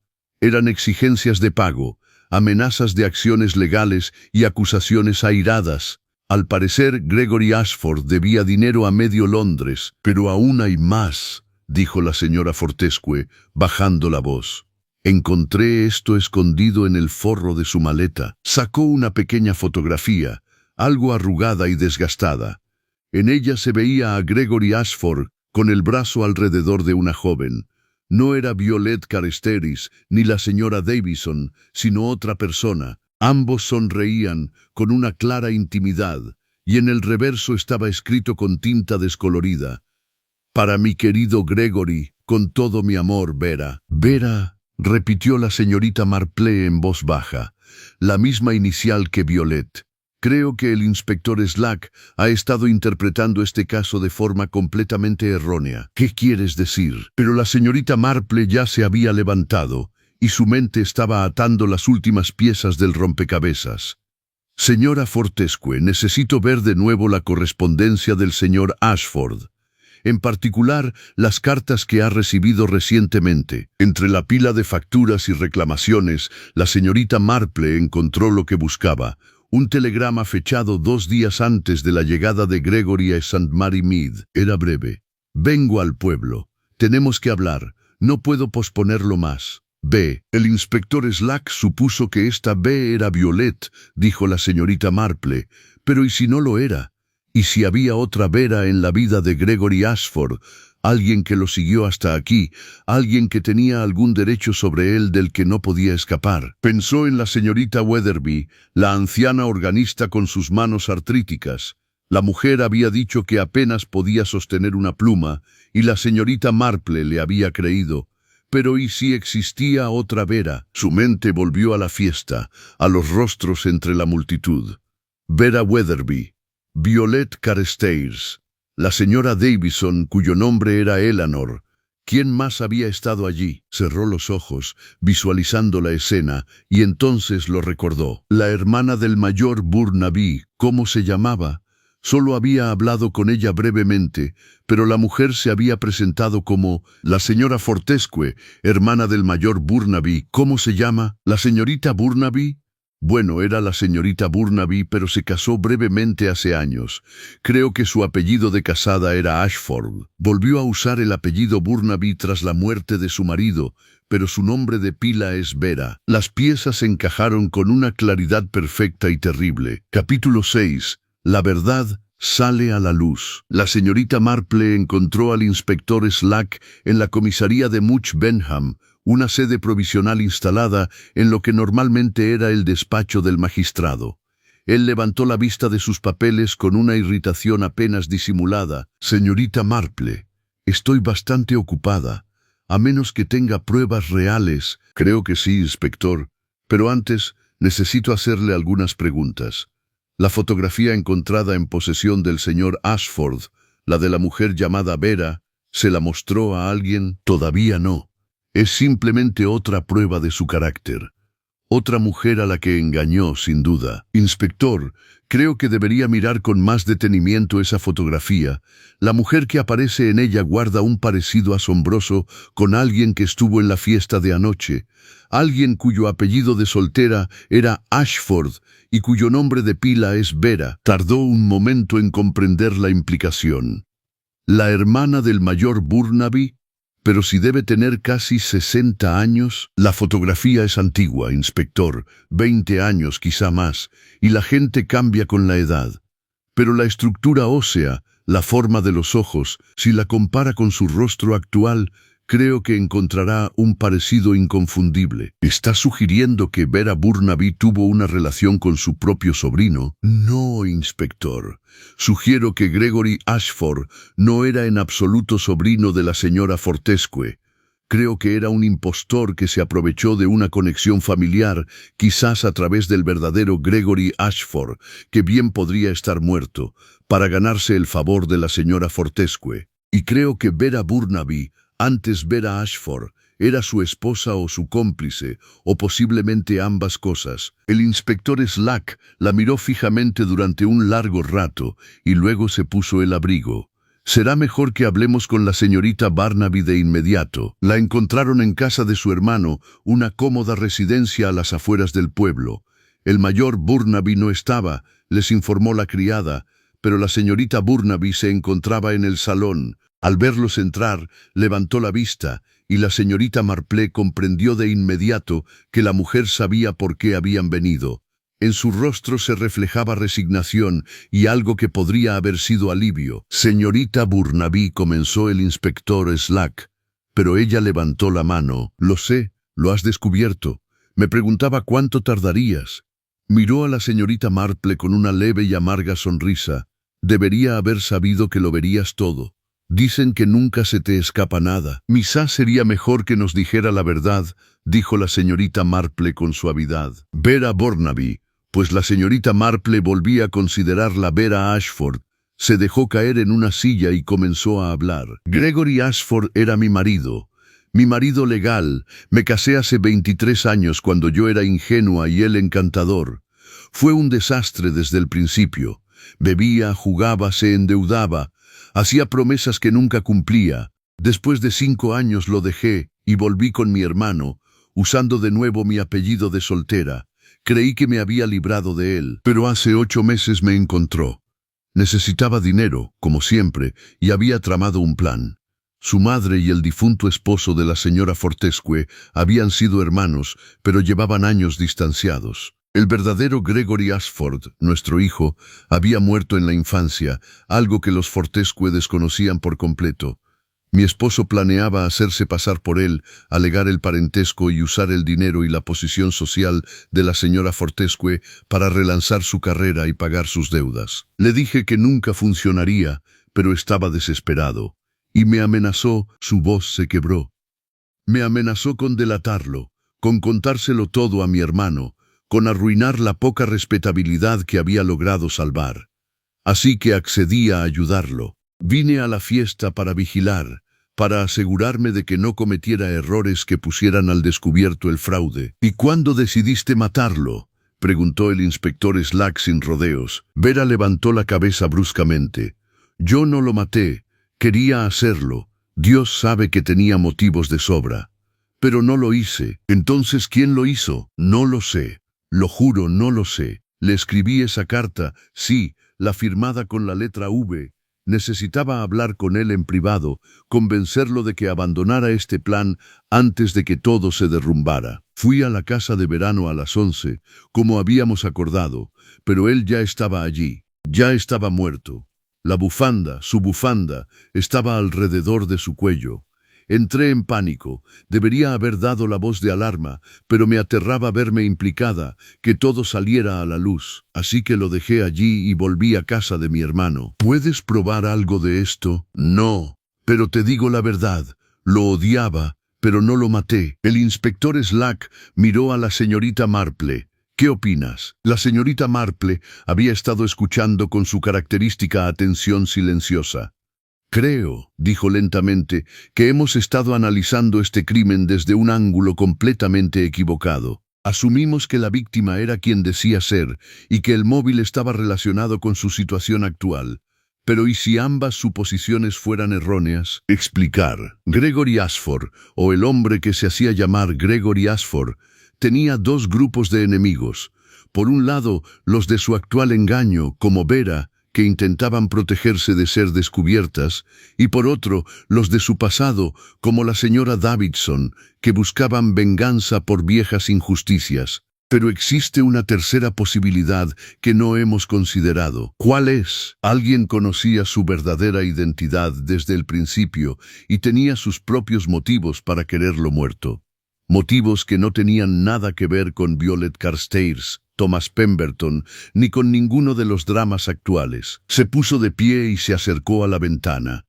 Eran exigencias de pago, amenazas de acciones legales y acusaciones airadas. Al parecer, Gregory Ashford debía dinero a medio Londres. Pero aún hay más, dijo la señora Fortescue, bajando la voz. Encontré esto escondido en el forro de su maleta. Sacó una pequeña fotografía, algo arrugada y desgastada. En ella se veía a Gregory Ashford con el brazo alrededor de una joven. No era Violet Carstairs ni la señora Davison, sino otra persona. Ambos sonreían con una clara intimidad, y en el reverso estaba escrito con tinta descolorida: «Para mi querido Gregory, con todo mi amor, Vera». «Vera», repitió la señorita Marple en voz baja, la misma inicial que Violet. Creo que el inspector Slack ha estado interpretando este caso de forma completamente errónea. ¿Qué quieres decir? Pero la señorita Marple ya se había levantado, y su mente estaba atando las últimas piezas del rompecabezas. Señora Fortescue, necesito ver de nuevo la correspondencia del señor Ashford. En particular, las cartas que ha recibido recientemente. Entre la pila de facturas y reclamaciones, la señorita Marple encontró lo que buscaba: un telegrama fechado 2 días antes de la llegada de Gregory a St. Mary Mead. Era breve: «Vengo al pueblo. Tenemos que hablar. No puedo posponerlo más». B. El inspector Slack supuso que esta B era Violet, dijo la señorita Marple. Pero ¿y si no lo era? ¿Y si había otra Vera en la vida de Gregory Ashford? Alguien que lo siguió hasta aquí, alguien que tenía algún derecho sobre él del que no podía escapar. Pensó en la señorita Weatherby, la anciana organista con sus manos artríticas. La mujer había dicho que apenas podía sostener una pluma, y la señorita Marple le había creído. Pero ¿y si existía otra Vera? Su mente volvió a la fiesta, a los rostros entre la multitud. Vera Weatherby, Violet Carstairs, la señora Davison, cuyo nombre era Eleanor. ¿Quién más había estado allí? Cerró los ojos, visualizando la escena, y entonces lo recordó. La hermana del mayor Burnaby. ¿Cómo se llamaba? Solo había hablado con ella brevemente, pero la mujer se había presentado como la señora Fortescue, hermana del mayor Burnaby. ¿Cómo se llama? ¿La señorita Burnaby? Bueno, era la señorita Burnaby, pero se casó brevemente hace años. Creo que su apellido de casada era Ashford. Volvió a usar el apellido Burnaby tras la muerte de su marido, pero su nombre de pila es Vera. Las piezas encajaron con una claridad perfecta y terrible. Capítulo 6. La verdad sale a la luz. La señorita Marple encontró al inspector Slack en la comisaría de Much Benham, una sede provisional instalada en lo que normalmente era el despacho del magistrado. Él levantó la vista de sus papeles con una irritación apenas disimulada. «Señorita Marple, estoy bastante ocupada. A menos que tenga pruebas reales». «Creo que sí, inspector. Pero antes necesito hacerle algunas preguntas. La fotografía encontrada en posesión del señor Ashford, la de la mujer llamada Vera, ¿se la mostró a alguien?» «Todavía no. Es simplemente otra prueba de su carácter. Otra mujer a la que engañó, sin duda. Inspector, creo que debería mirar con más detenimiento esa fotografía. La mujer que aparece en ella guarda un parecido asombroso con alguien que estuvo en la fiesta de anoche. Alguien cuyo apellido de soltera era Ashford y cuyo nombre de pila es Vera». Tardó un momento en comprender la implicación. «¿La hermana del mayor Burnaby? Pero si debe tener casi 60 años». «La fotografía es antigua, inspector, 20 años, quizá más, y la gente cambia con la edad. Pero la estructura ósea, la forma de los ojos, si la compara con su rostro actual, creo que encontrará un parecido inconfundible». «¿Está sugiriendo que Vera Burnaby tuvo una relación con su propio sobrino?» «No, inspector. Sugiero que Gregory Ashford no era en absoluto sobrino de la señora Fortescue. Creo que era un impostor que se aprovechó de una conexión familiar, quizás a través del verdadero Gregory Ashford, que bien podría estar muerto, para ganarse el favor de la señora Fortescue. Y creo que Vera Burnaby, antes Vera Ashford, era su esposa o su cómplice, o posiblemente ambas cosas». El inspector Slack la miró fijamente durante un largo rato y luego se puso el abrigo. «Será mejor que hablemos con la señorita Burnaby de inmediato. La encontraron en casa de su hermano, una cómoda residencia a las afueras del pueblo. El mayor Burnaby no estaba», les informó la criada, «pero la señorita Burnaby se encontraba en el salón. Al verlos entrar, levantó la vista, y la señorita Marple comprendió de inmediato que la mujer sabía por qué habían venido. En su rostro se reflejaba resignación y algo que podría haber sido alivio. «Señorita Burnaby», comenzó el inspector Slack, pero ella levantó la mano. «Lo sé, lo has descubierto. Me preguntaba cuánto tardarías». Miró a la señorita Marple con una leve y amarga sonrisa. «Debería haber sabido que lo verías todo. Dicen que nunca se te escapa nada». «Quizá sería mejor que nos dijera la verdad», dijo la señorita Marple con suavidad. «Vera Burnaby», pues la señorita Marple volvía a considerarla Vera Ashford, se dejó caer en una silla y comenzó a hablar. «Gregory Ashford era mi marido legal. Me casé hace 23 años cuando yo era ingenua y él encantador. Fue un desastre desde el principio. Bebía, jugaba, se endeudaba, hacía promesas que nunca cumplía. Después de 5 años lo dejé y volví con mi hermano, usando de nuevo mi apellido de soltera. Creí que me había librado de él, pero hace 8 meses me encontró. Necesitaba dinero, como siempre, y había tramado un plan. Su madre y el difunto esposo de la señora Fortescue habían sido hermanos, pero llevaban años distanciados. El verdadero Gregory Ashford, nuestro hijo, había muerto en la infancia, algo que los Fortescue desconocían por completo. Mi esposo planeaba hacerse pasar por él, alegar el parentesco y usar el dinero y la posición social de la señora Fortescue para relanzar su carrera y pagar sus deudas. Le dije que nunca funcionaría, pero estaba desesperado. Y me amenazó, su voz se quebró. Me amenazó con delatarlo, con contárselo todo a mi hermano, con arruinar la poca respetabilidad que había logrado salvar. Así que accedí a ayudarlo. Vine a la fiesta para vigilar, para asegurarme de que no cometiera errores que pusieran al descubierto el fraude. «¿Y cuándo decidiste matarlo?», preguntó el inspector Slack sin rodeos. Vera levantó la cabeza bruscamente. «Yo no lo maté. Quería hacerlo. Dios sabe que tenía motivos de sobra. Pero no lo hice». «Entonces, ¿quién lo hizo?». «No lo sé. Lo juro, no lo sé. Le escribí esa carta, sí, la firmada con la letra V. Necesitaba hablar con él en privado, convencerlo de que abandonara este plan antes de que todo se derrumbara. Fui a la casa de verano a las 11, como habíamos acordado, pero él ya estaba allí. Ya estaba muerto. La bufanda, su bufanda, estaba alrededor de su cuello. Entré en pánico. Debería haber dado la voz de alarma, pero me aterraba verme implicada, que todo saliera a la luz. Así que lo dejé allí y volví a casa de mi hermano. ¿Puedes probar algo de esto? No, pero te digo la verdad. Lo odiaba, pero no lo maté. El inspector Slack miró a la señorita Marple. ¿Qué opinas? La señorita Marple había estado escuchando con su característica atención silenciosa. «Creo», dijo lentamente, «que hemos estado analizando este crimen desde un ángulo completamente equivocado. Asumimos que la víctima era quien decía ser y que el móvil estaba relacionado con su situación actual. Pero ¿y si ambas suposiciones fueran erróneas?». Explicar. Gregory Ashford, o el hombre que se hacía llamar Gregory Ashford, tenía 2 grupos de enemigos. Por un lado, los de su actual engaño, como Vera, que intentaban protegerse de ser descubiertas, y por otro, los de su pasado, como la señora Davidson, que buscaban venganza por viejas injusticias. Pero existe una tercera posibilidad que no hemos considerado. ¿Cuál es? Alguien conocía su verdadera identidad desde el principio y tenía sus propios motivos para quererlo muerto. Motivos que no tenían nada que ver con Violet Carstairs, Thomas Pemberton, ni con ninguno de los dramas actuales. Se puso de pie y se acercó a la ventana.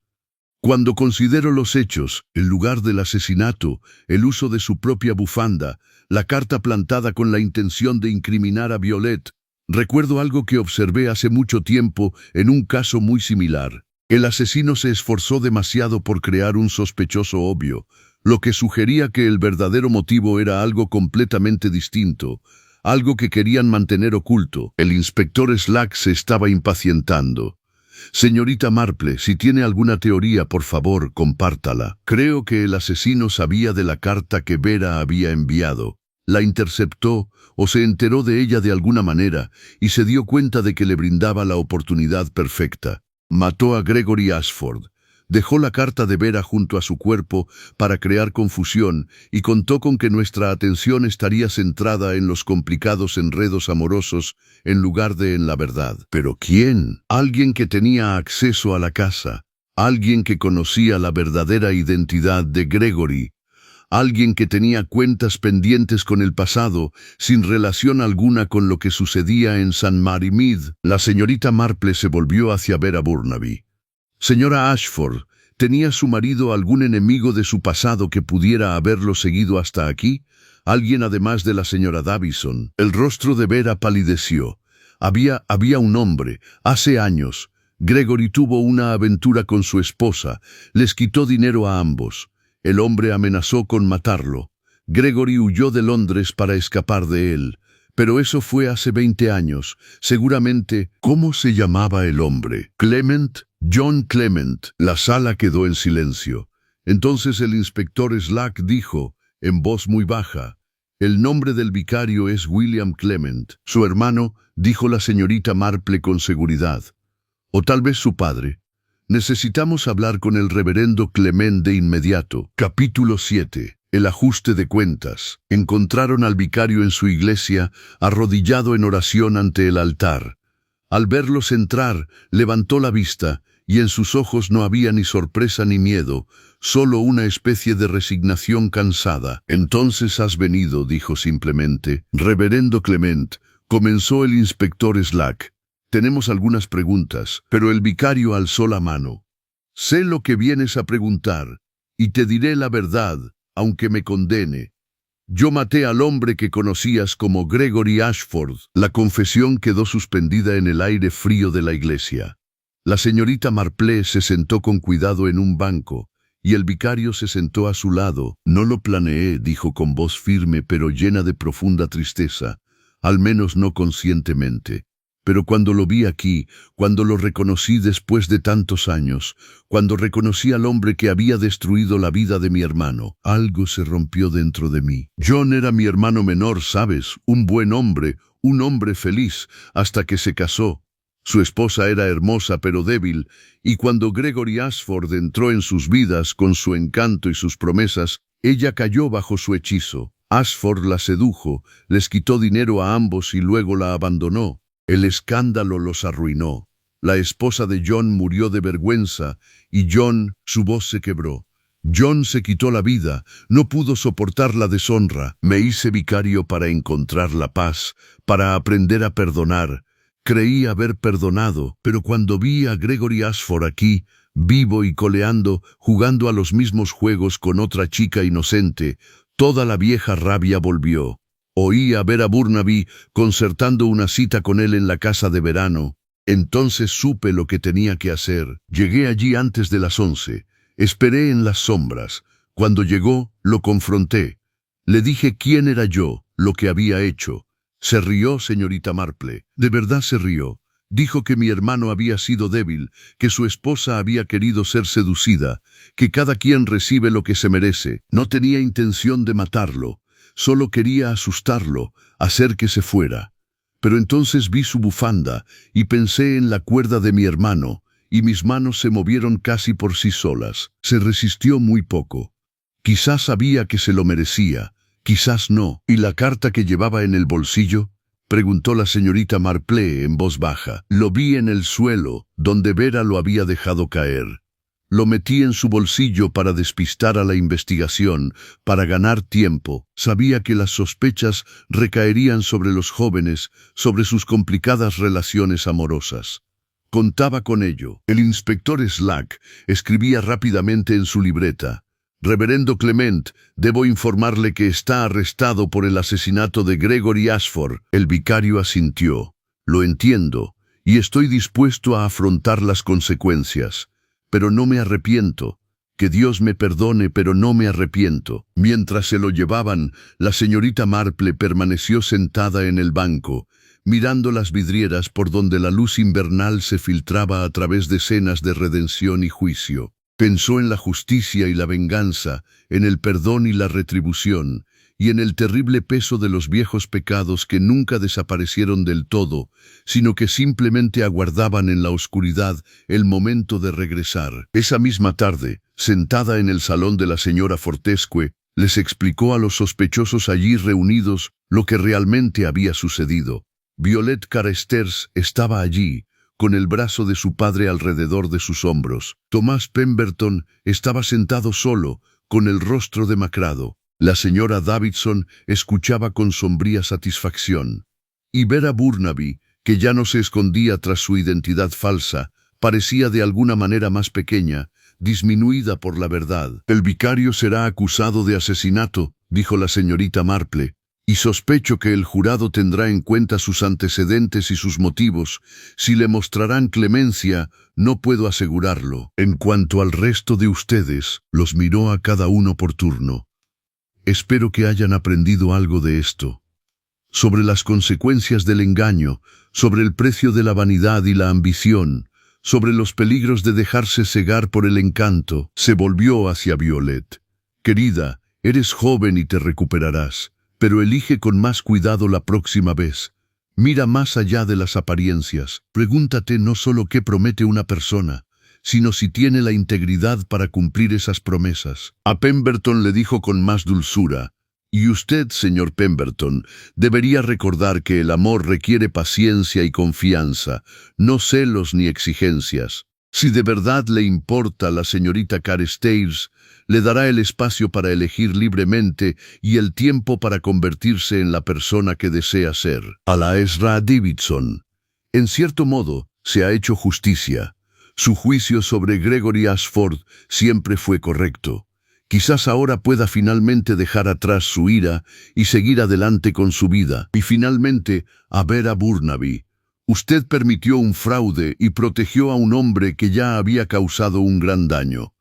«Cuando considero los hechos, el lugar del asesinato, el uso de su propia bufanda, la carta plantada con la intención de incriminar a Violet, recuerdo algo que observé hace mucho tiempo en un caso muy similar. El asesino se esforzó demasiado por crear un sospechoso obvio, lo que sugería que el verdadero motivo era algo completamente distinto, algo que querían mantener oculto». El inspector Slack se estaba impacientando. «Señorita Marple, si tiene alguna teoría, por favor, compártala». «Creo que el asesino sabía de la carta que Vera había enviado. La interceptó o se enteró de ella de alguna manera y se dio cuenta de que le brindaba la oportunidad perfecta. Mató a Gregory Ashford. Dejó la carta de Vera junto a su cuerpo para crear confusión y contó con que nuestra atención estaría centrada en los complicados enredos amorosos en lugar de en la verdad. ¿Pero quién? Alguien que tenía acceso a la casa. Alguien que conocía la verdadera identidad de Gregory. Alguien que tenía cuentas pendientes con el pasado, sin relación alguna con lo que sucedía en St. Mary Mead. La señorita Marple se volvió hacia Vera Burnaby. Señora Ashford, ¿tenía su marido algún enemigo de su pasado que pudiera haberlo seguido hasta aquí? Alguien además de la señora Davison. El rostro de Vera palideció. Había un hombre, hace años. Gregory tuvo una aventura con su esposa, les quitó dinero a ambos. El hombre amenazó con matarlo. Gregory huyó de Londres para escapar de él. Pero eso fue hace 20 años. Seguramente, ¿cómo se llamaba el hombre? Clement, John Clement. La sala quedó en silencio. Entonces el inspector Slack dijo, en voz muy baja, «El nombre del vicario es William Clement». «Su hermano», dijo la señorita Marple con seguridad. «O tal vez su padre». «Necesitamos hablar con el reverendo Clement de inmediato». Capítulo 7. El ajuste de cuentas. Encontraron al vicario en su iglesia, arrodillado en oración ante el altar. Al verlos entrar, levantó la vista, y en sus ojos no había ni sorpresa ni miedo, solo una especie de resignación cansada. «Entonces has venido», dijo simplemente. «Reverendo Clement», comenzó el inspector Slack. «Tenemos algunas preguntas», pero el vicario alzó la mano. «Sé lo que vienes a preguntar, y te diré la verdad, aunque me condene. Yo maté al hombre que conocías como Gregory Ashford». La confesión quedó suspendida en el aire frío de la iglesia. La señorita Marple se sentó con cuidado en un banco, y el vicario se sentó a su lado. «No lo planeé», dijo con voz firme pero llena de profunda tristeza, al menos no conscientemente. «Pero cuando lo vi aquí, cuando lo reconocí después de tantos años, cuando reconocí al hombre que había destruido la vida de mi hermano, algo se rompió dentro de mí. John era mi hermano menor, ¿sabes? Un buen hombre, un hombre feliz, hasta que se casó. Su esposa era hermosa pero débil, y cuando Gregory Ashford entró en sus vidas con su encanto y sus promesas, ella cayó bajo su hechizo. Ashford la sedujo, les quitó dinero a ambos y luego la abandonó. El escándalo los arruinó. La esposa de John murió de vergüenza y John, su voz se quebró. John se quitó la vida, no pudo soportar la deshonra. Me hice vicario para encontrar la paz, para aprender a perdonar. Creí haber perdonado, pero cuando vi a Gregory Ashford aquí, vivo y coleando, jugando a los mismos juegos con otra chica inocente, toda la vieja rabia volvió. Oí a Vera Burnaby concertando una cita con él en la casa de verano. Entonces supe lo que tenía que hacer. Llegué allí antes de las 11. Esperé en las sombras. Cuando llegó, lo confronté. Le dije quién era yo, lo que había hecho. Se rió, señorita Marple. De verdad se rió. Dijo que mi hermano había sido débil, que su esposa había querido ser seducida, que cada quien recibe lo que se merece. No tenía intención de matarlo. Solo quería asustarlo, hacer que se fuera. Pero entonces vi su bufanda y pensé en la cuerda de mi hermano, y mis manos se movieron casi por sí solas. Se resistió muy poco. Quizás sabía que se lo merecía, quizás no. ¿Y la carta que llevaba en el bolsillo?, preguntó la señorita Marple en voz baja. Lo vi en el suelo, donde Vera lo había dejado caer. Lo metí en su bolsillo para despistar a la investigación, para ganar tiempo. Sabía que las sospechas recaerían sobre los jóvenes, sobre sus complicadas relaciones amorosas. Contaba con ello. El inspector Slack escribía rápidamente en su libreta. «Reverendo Clement, debo informarle que está arrestado por el asesinato de Gregory Ashford». El vicario asintió. «Lo entiendo, y estoy dispuesto a afrontar las consecuencias. Pero no me arrepiento. Que Dios me perdone, pero no me arrepiento». Mientras se lo llevaban, la señorita Marple permaneció sentada en el banco, mirando las vidrieras por donde la luz invernal se filtraba a través de escenas de redención y juicio. Pensó en la justicia y la venganza, en el perdón y la retribución, y en el terrible peso de los viejos pecados que nunca desaparecieron del todo, sino que simplemente aguardaban en la oscuridad el momento de regresar. Esa misma tarde, sentada en el salón de la señora Fortescue, les explicó a los sospechosos allí reunidos lo que realmente había sucedido. Violet Carstairs estaba allí, con el brazo de su padre alrededor de sus hombros. Thomas Pemberton estaba sentado solo, con el rostro demacrado. La señora Davidson escuchaba con sombría satisfacción. Y Vera Burnaby, que ya no se escondía tras su identidad falsa, parecía de alguna manera más pequeña, disminuida por la verdad. «El vicario será acusado de asesinato», dijo la señorita Marple, «y sospecho que el jurado tendrá en cuenta sus antecedentes y sus motivos. Si le mostrarán clemencia, no puedo asegurarlo. En cuanto al resto de ustedes», los miró a cada uno por turno, «espero que hayan aprendido algo de esto. Sobre las consecuencias del engaño, sobre el precio de la vanidad y la ambición, sobre los peligros de dejarse cegar por el encanto». Se volvió hacia Violet. «Querida, eres joven y te recuperarás, pero elige con más cuidado la próxima vez. Mira más allá de las apariencias. Pregúntate no solo qué promete una persona, sino si tiene la integridad para cumplir esas promesas». A Pemberton le dijo con más dulzura: «Y usted, señor Pemberton, debería recordar que el amor requiere paciencia y confianza, no celos ni exigencias. Si de verdad le importa la señorita Carstairs, le dará el espacio para elegir libremente y el tiempo para convertirse en la persona que desea ser». A la Ezra Davidson, en cierto modo, se ha hecho justicia. Su juicio sobre Gregory Ashford siempre fue correcto. Quizás ahora pueda finalmente dejar atrás su ira y seguir adelante con su vida. Y finalmente, a Vera Burnaby. Usted permitió un fraude y protegió a un hombre que ya había causado un gran daño.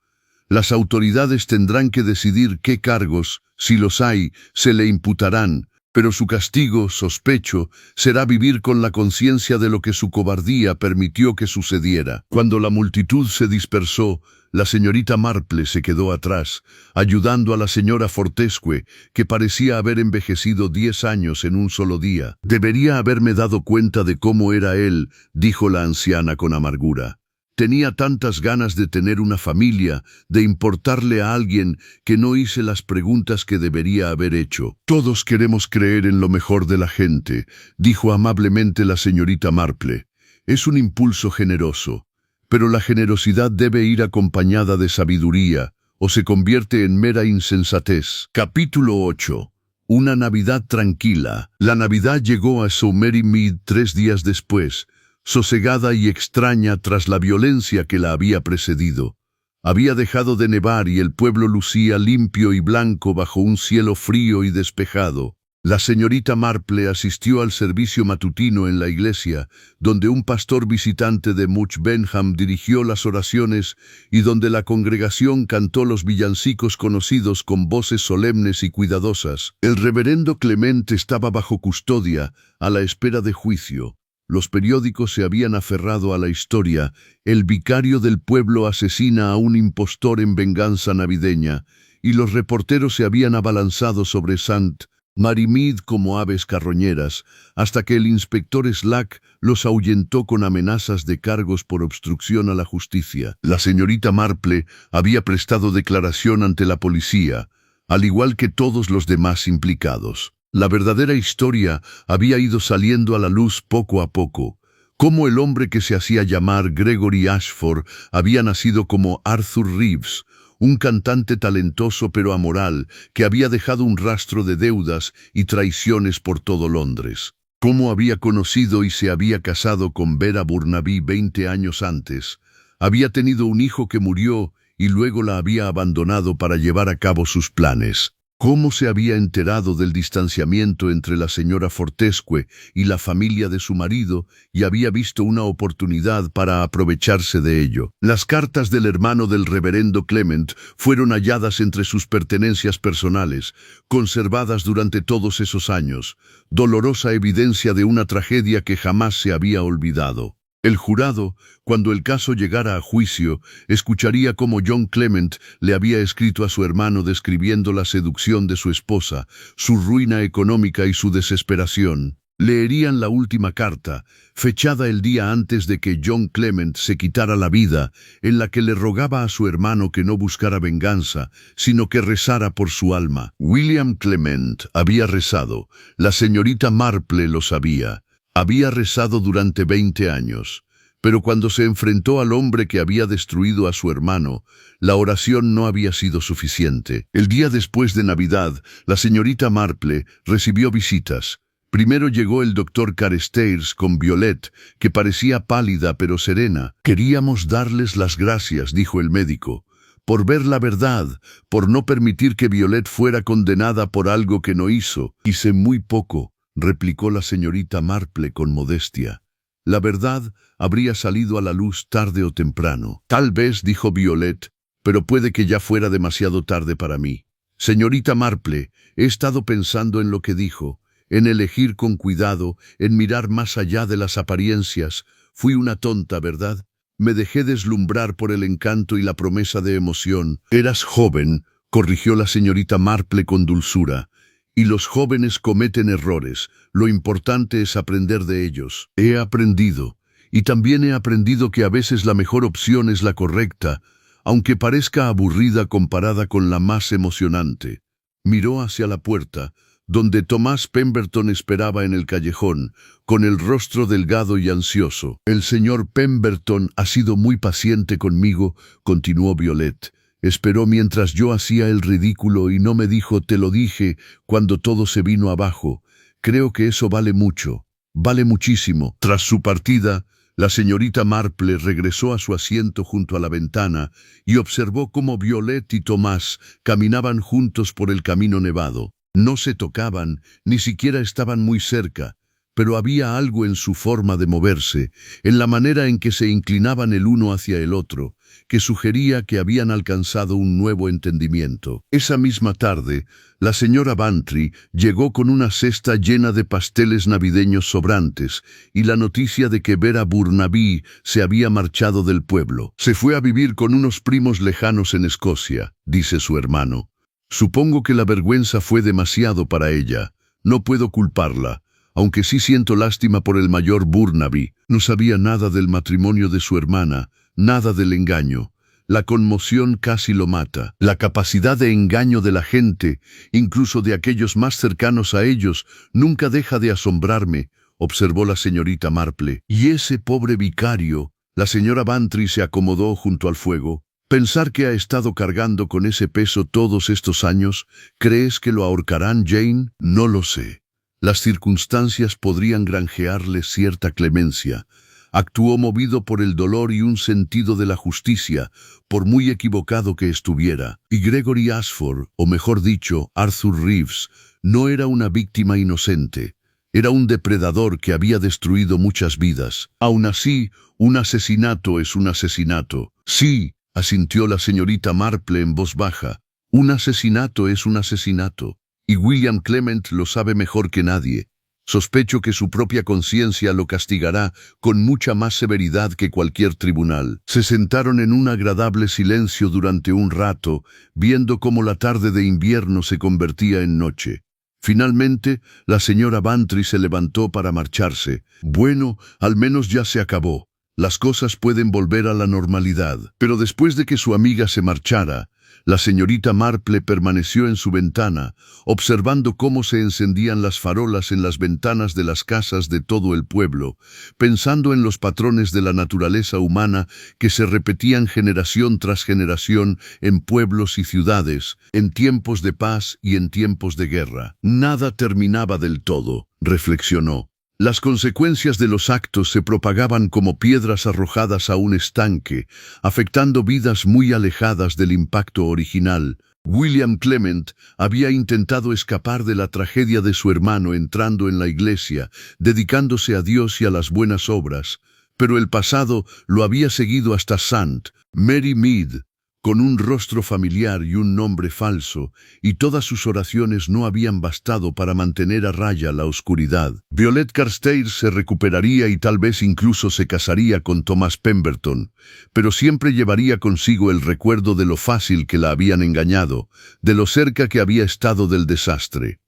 Las autoridades tendrán que decidir qué cargos, si los hay, se le imputarán, pero su castigo, sospecho, será vivir con la conciencia de lo que su cobardía permitió que sucediera. Cuando la multitud se dispersó, la señorita Marple se quedó atrás, ayudando a la señora Fortescue, que parecía haber envejecido 10 años en un solo día. «Debería haberme dado cuenta de cómo era él», dijo la anciana con amargura. «Tenía tantas ganas de tener una familia, de importarle a alguien, que no hice las preguntas que debería haber hecho». «Todos queremos creer en lo mejor de la gente», dijo amablemente la señorita Marple. «Es un impulso generoso. Pero la generosidad debe ir acompañada de sabiduría, o se convierte en mera insensatez». Capítulo 8. Una Navidad tranquila. La Navidad llegó a Saumery Mead 3 días después, sosegada y extraña tras la violencia que la había precedido. Había dejado de nevar y el pueblo lucía limpio y blanco bajo un cielo frío y despejado. La señorita Marple asistió al servicio matutino en la iglesia, donde un pastor visitante de Much Benham dirigió las oraciones y donde la congregación cantó los villancicos conocidos con voces solemnes y cuidadosas. El reverendo Clement estaba bajo custodia, a la espera de juicio. Los periódicos se habían aferrado a la historia: el vicario del pueblo asesina a un impostor en venganza navideña, y los reporteros se habían abalanzado sobre St. Mary Mead como aves carroñeras, hasta que el inspector Slack los ahuyentó con amenazas de cargos por obstrucción a la justicia. La señorita Marple había prestado declaración ante la policía, al igual que todos los demás implicados. La verdadera historia había ido saliendo a la luz poco a poco. Cómo el hombre que se hacía llamar Gregory Ashford había nacido como Arthur Reeves, un cantante talentoso pero amoral que había dejado un rastro de deudas y traiciones por todo Londres. Cómo había conocido y se había casado con Vera Burnaby 20 años antes. Había tenido un hijo que murió y luego la había abandonado para llevar a cabo sus planes. Cómo se había enterado del distanciamiento entre la señora Fortescue y la familia de su marido y había visto una oportunidad para aprovecharse de ello. Las cartas del hermano del reverendo Clement fueron halladas entre sus pertenencias personales, conservadas durante todos esos años, dolorosa evidencia de una tragedia que jamás se había olvidado. El jurado, cuando el caso llegara a juicio, escucharía cómo John Clement le había escrito a su hermano describiendo la seducción de su esposa, su ruina económica y su desesperación. Leerían la última carta, fechada el día antes de que John Clement se quitara la vida, en la que le rogaba a su hermano que no buscara venganza, sino que rezara por su alma. William Clement había rezado, la señorita Marple lo sabía. Había rezado durante 20 años, pero cuando se enfrentó al hombre que había destruido a su hermano, la oración no había sido suficiente. El día después de Navidad, la señorita Marple recibió visitas. Primero llegó el doctor Carstairs con Violet, que parecía pálida pero serena. «Queríamos darles las gracias», dijo el médico, «por ver la verdad, por no permitir que Violet fuera condenada por algo que no hizo». «Hice muy poco», replicó la señorita Marple con modestia. «La verdad habría salido a la luz tarde o temprano». «Tal vez», dijo Violet, «pero puede que ya fuera demasiado tarde para mí». «Señorita Marple, he estado pensando en lo que dijo, en elegir con cuidado, en mirar más allá de las apariencias. Fui una tonta, ¿verdad? Me dejé deslumbrar por el encanto y la promesa de emoción». «Eras joven», corrigió la señorita Marple con dulzura, «y los jóvenes cometen errores. Lo importante es aprender de ellos». «He aprendido, y también he aprendido que a veces la mejor opción es la correcta, aunque parezca aburrida comparada con la más emocionante». Miró hacia la puerta, donde Thomas Pemberton esperaba en el callejón, con el rostro delgado y ansioso. «El señor Pemberton ha sido muy paciente conmigo», continuó Violet. «Esperó mientras yo hacía el ridículo y no me dijo «te lo dije» cuando todo se vino abajo. Creo que eso vale mucho, vale muchísimo». Tras su partida, la señorita Marple regresó a su asiento junto a la ventana y observó cómo Violet y Tomás caminaban juntos por el camino nevado. No se tocaban, ni siquiera estaban muy cerca, pero había algo en su forma de moverse, en la manera en que se inclinaban el uno hacia el otro, que sugería que habían alcanzado un nuevo entendimiento. Esa misma tarde, la señora Bantry llegó con una cesta llena de pasteles navideños sobrantes y la noticia de que Vera Burnaby se había marchado del pueblo. «Se fue a vivir con unos primos lejanos en Escocia», dice su hermano. «Supongo que la vergüenza fue demasiado para ella. No puedo culparla, aunque sí siento lástima por el mayor Burnaby. No sabía nada del matrimonio de su hermana, nada del engaño. La conmoción casi lo mata. La capacidad de engaño de la gente, incluso de aquellos más cercanos a ellos, nunca deja de asombrarme», observó la señorita Marple. «Y ese pobre vicario». La señora Bantry se acomodó junto al fuego. «Pensar que ha estado cargando con ese peso todos estos años. ¿Crees que lo ahorcarán, Jane?» «No lo sé. Las circunstancias podrían granjearle cierta clemencia». Actuó movido por el dolor y un sentido de la justicia, por muy equivocado que estuviera. Y Gregory Ashford, o mejor dicho, Arthur Reeves, no era una víctima inocente. Era un depredador que había destruido muchas vidas. Aún así, un asesinato es un asesinato. «Sí», asintió la señorita Marple en voz baja, «un asesinato es un asesinato, y William Clement lo sabe mejor que nadie. Sospecho que su propia conciencia lo castigará con mucha más severidad que cualquier tribunal». Se sentaron en un agradable silencio durante un rato, viendo cómo la tarde de invierno se convertía en noche. Finalmente, la señora Bantry se levantó para marcharse. «Bueno, al menos ya se acabó. Las cosas pueden volver a la normalidad». Pero después de que su amiga se marchara, la señorita Marple permaneció en su ventana, observando cómo se encendían las farolas en las ventanas de las casas de todo el pueblo, pensando en los patrones de la naturaleza humana que se repetían generación tras generación en pueblos y ciudades, en tiempos de paz y en tiempos de guerra. Nada terminaba del todo, reflexionó. Las consecuencias de los actos se propagaban como piedras arrojadas a un estanque, afectando vidas muy alejadas del impacto original. William Clement había intentado escapar de la tragedia de su hermano entrando en la iglesia, dedicándose a Dios y a las buenas obras, pero el pasado lo había seguido hasta St. Mary Mead, con un rostro familiar y un nombre falso, y todas sus oraciones no habían bastado para mantener a raya la oscuridad. Violet Carstairs se recuperaría y tal vez incluso se casaría con Thomas Pemberton, pero siempre llevaría consigo el recuerdo de lo fácil que la habían engañado, de lo cerca que había estado del desastre.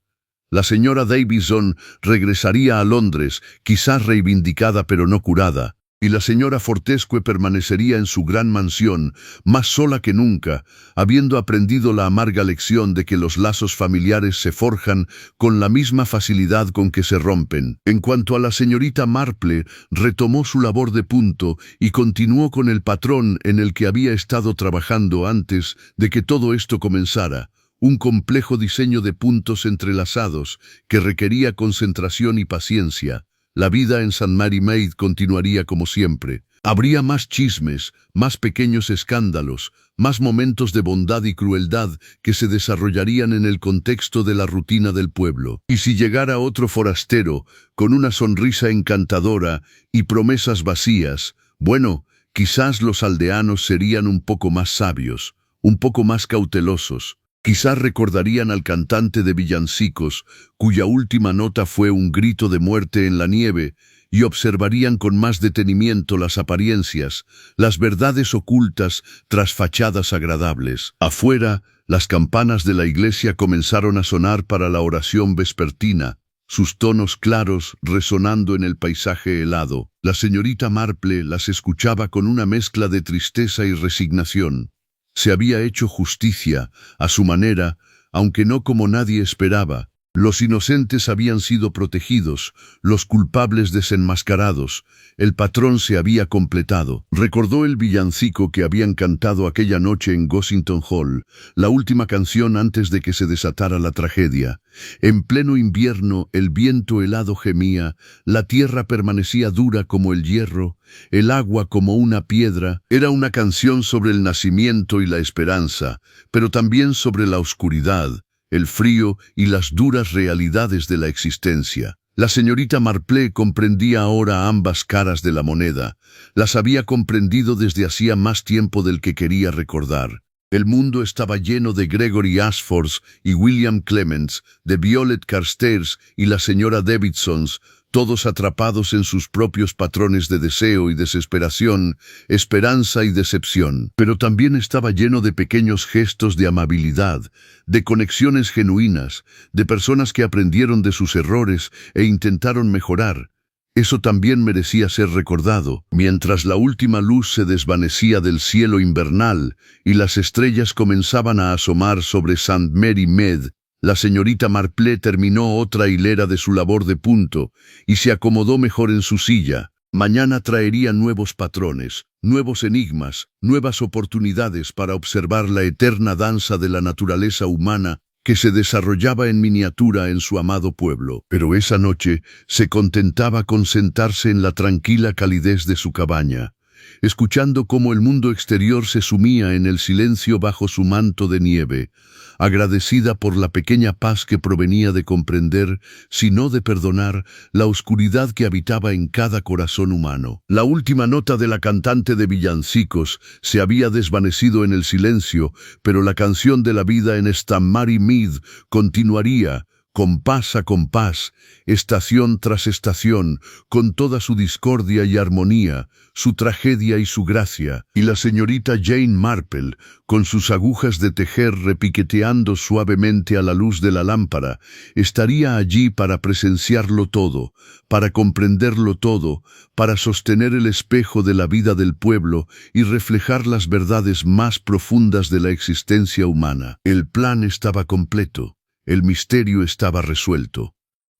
La señora Davison regresaría a Londres, quizás reivindicada pero no curada, y la señora Fortescue permanecería en su gran mansión, más sola que nunca, habiendo aprendido la amarga lección de que los lazos familiares se forjan con la misma facilidad con que se rompen. En cuanto a la señorita Marple, retomó su labor de punto y continuó con el patrón en el que había estado trabajando antes de que todo esto comenzara. Un complejo diseño de puntos entrelazados que requería concentración y paciencia. La vida en St. Mary Mead continuaría como siempre. Habría más chismes, más pequeños escándalos, más momentos de bondad y crueldad que se desarrollarían en el contexto de la rutina del pueblo. Y si llegara otro forastero, con una sonrisa encantadora y promesas vacías, bueno, quizás los aldeanos serían un poco más sabios, un poco más cautelosos. Quizás recordarían al cantante de villancicos, cuya última nota fue un grito de muerte en la nieve, y observarían con más detenimiento las apariencias, las verdades ocultas tras fachadas agradables. Afuera, las campanas de la iglesia comenzaron a sonar para la oración vespertina, sus tonos claros resonando en el paisaje helado. La señorita Marple las escuchaba con una mezcla de tristeza y resignación. Se había hecho justicia, a su manera, aunque no como nadie esperaba. Los inocentes habían sido protegidos, los culpables desenmascarados. El patrón se había completado. Recordó el villancico que habían cantado aquella noche en Gossington Hall, la última canción antes de que se desatara la tragedia. En pleno invierno el viento helado gemía, la tierra permanecía dura como el hierro, el agua como una piedra. Era una canción sobre el nacimiento y la esperanza, pero también sobre la oscuridad, el frío y las duras realidades de la existencia. La señorita Marple comprendía ahora ambas caras de la moneda. Las había comprendido desde hacía más tiempo del que quería recordar. El mundo estaba lleno de Gregory Ashfords y William Clements, de Violet Carstairs y la señora Davidsons, todos atrapados en sus propios patrones de deseo y desesperación, esperanza y decepción. Pero también estaba lleno de pequeños gestos de amabilidad, de conexiones genuinas, de personas que aprendieron de sus errores e intentaron mejorar. Eso también merecía ser recordado. Mientras la última luz se desvanecía del cielo invernal y las estrellas comenzaban a asomar sobre St. Mary Mead, la señorita Marple terminó otra hilera de su labor de punto y se acomodó mejor en su silla. Mañana traería nuevos patrones, nuevos enigmas, nuevas oportunidades para observar la eterna danza de la naturaleza humana que se desarrollaba en miniatura en su amado pueblo. Pero esa noche se contentaba con sentarse en la tranquila calidez de su cabaña, escuchando cómo el mundo exterior se sumía en el silencio bajo su manto de nieve, agradecida por la pequeña paz que provenía de comprender, si no de perdonar, la oscuridad que habitaba en cada corazón humano. La última nota de la cantante de villancicos se había desvanecido en el silencio, pero la canción de la vida en St. Mary Mead continuaría, compás a compás, estación tras estación, con toda su discordia y armonía, su tragedia y su gracia, y la señorita Jane Marple, con sus agujas de tejer repiqueteando suavemente a la luz de la lámpara, estaría allí para presenciarlo todo, para comprenderlo todo, para sostener el espejo de la vida del pueblo y reflejar las verdades más profundas de la existencia humana. El plan estaba completo. El misterio estaba resuelto,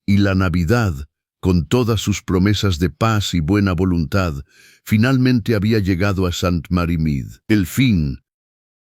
y la Navidad, con todas sus promesas de paz y buena voluntad, finalmente había llegado a St. Mary Mead. El fin,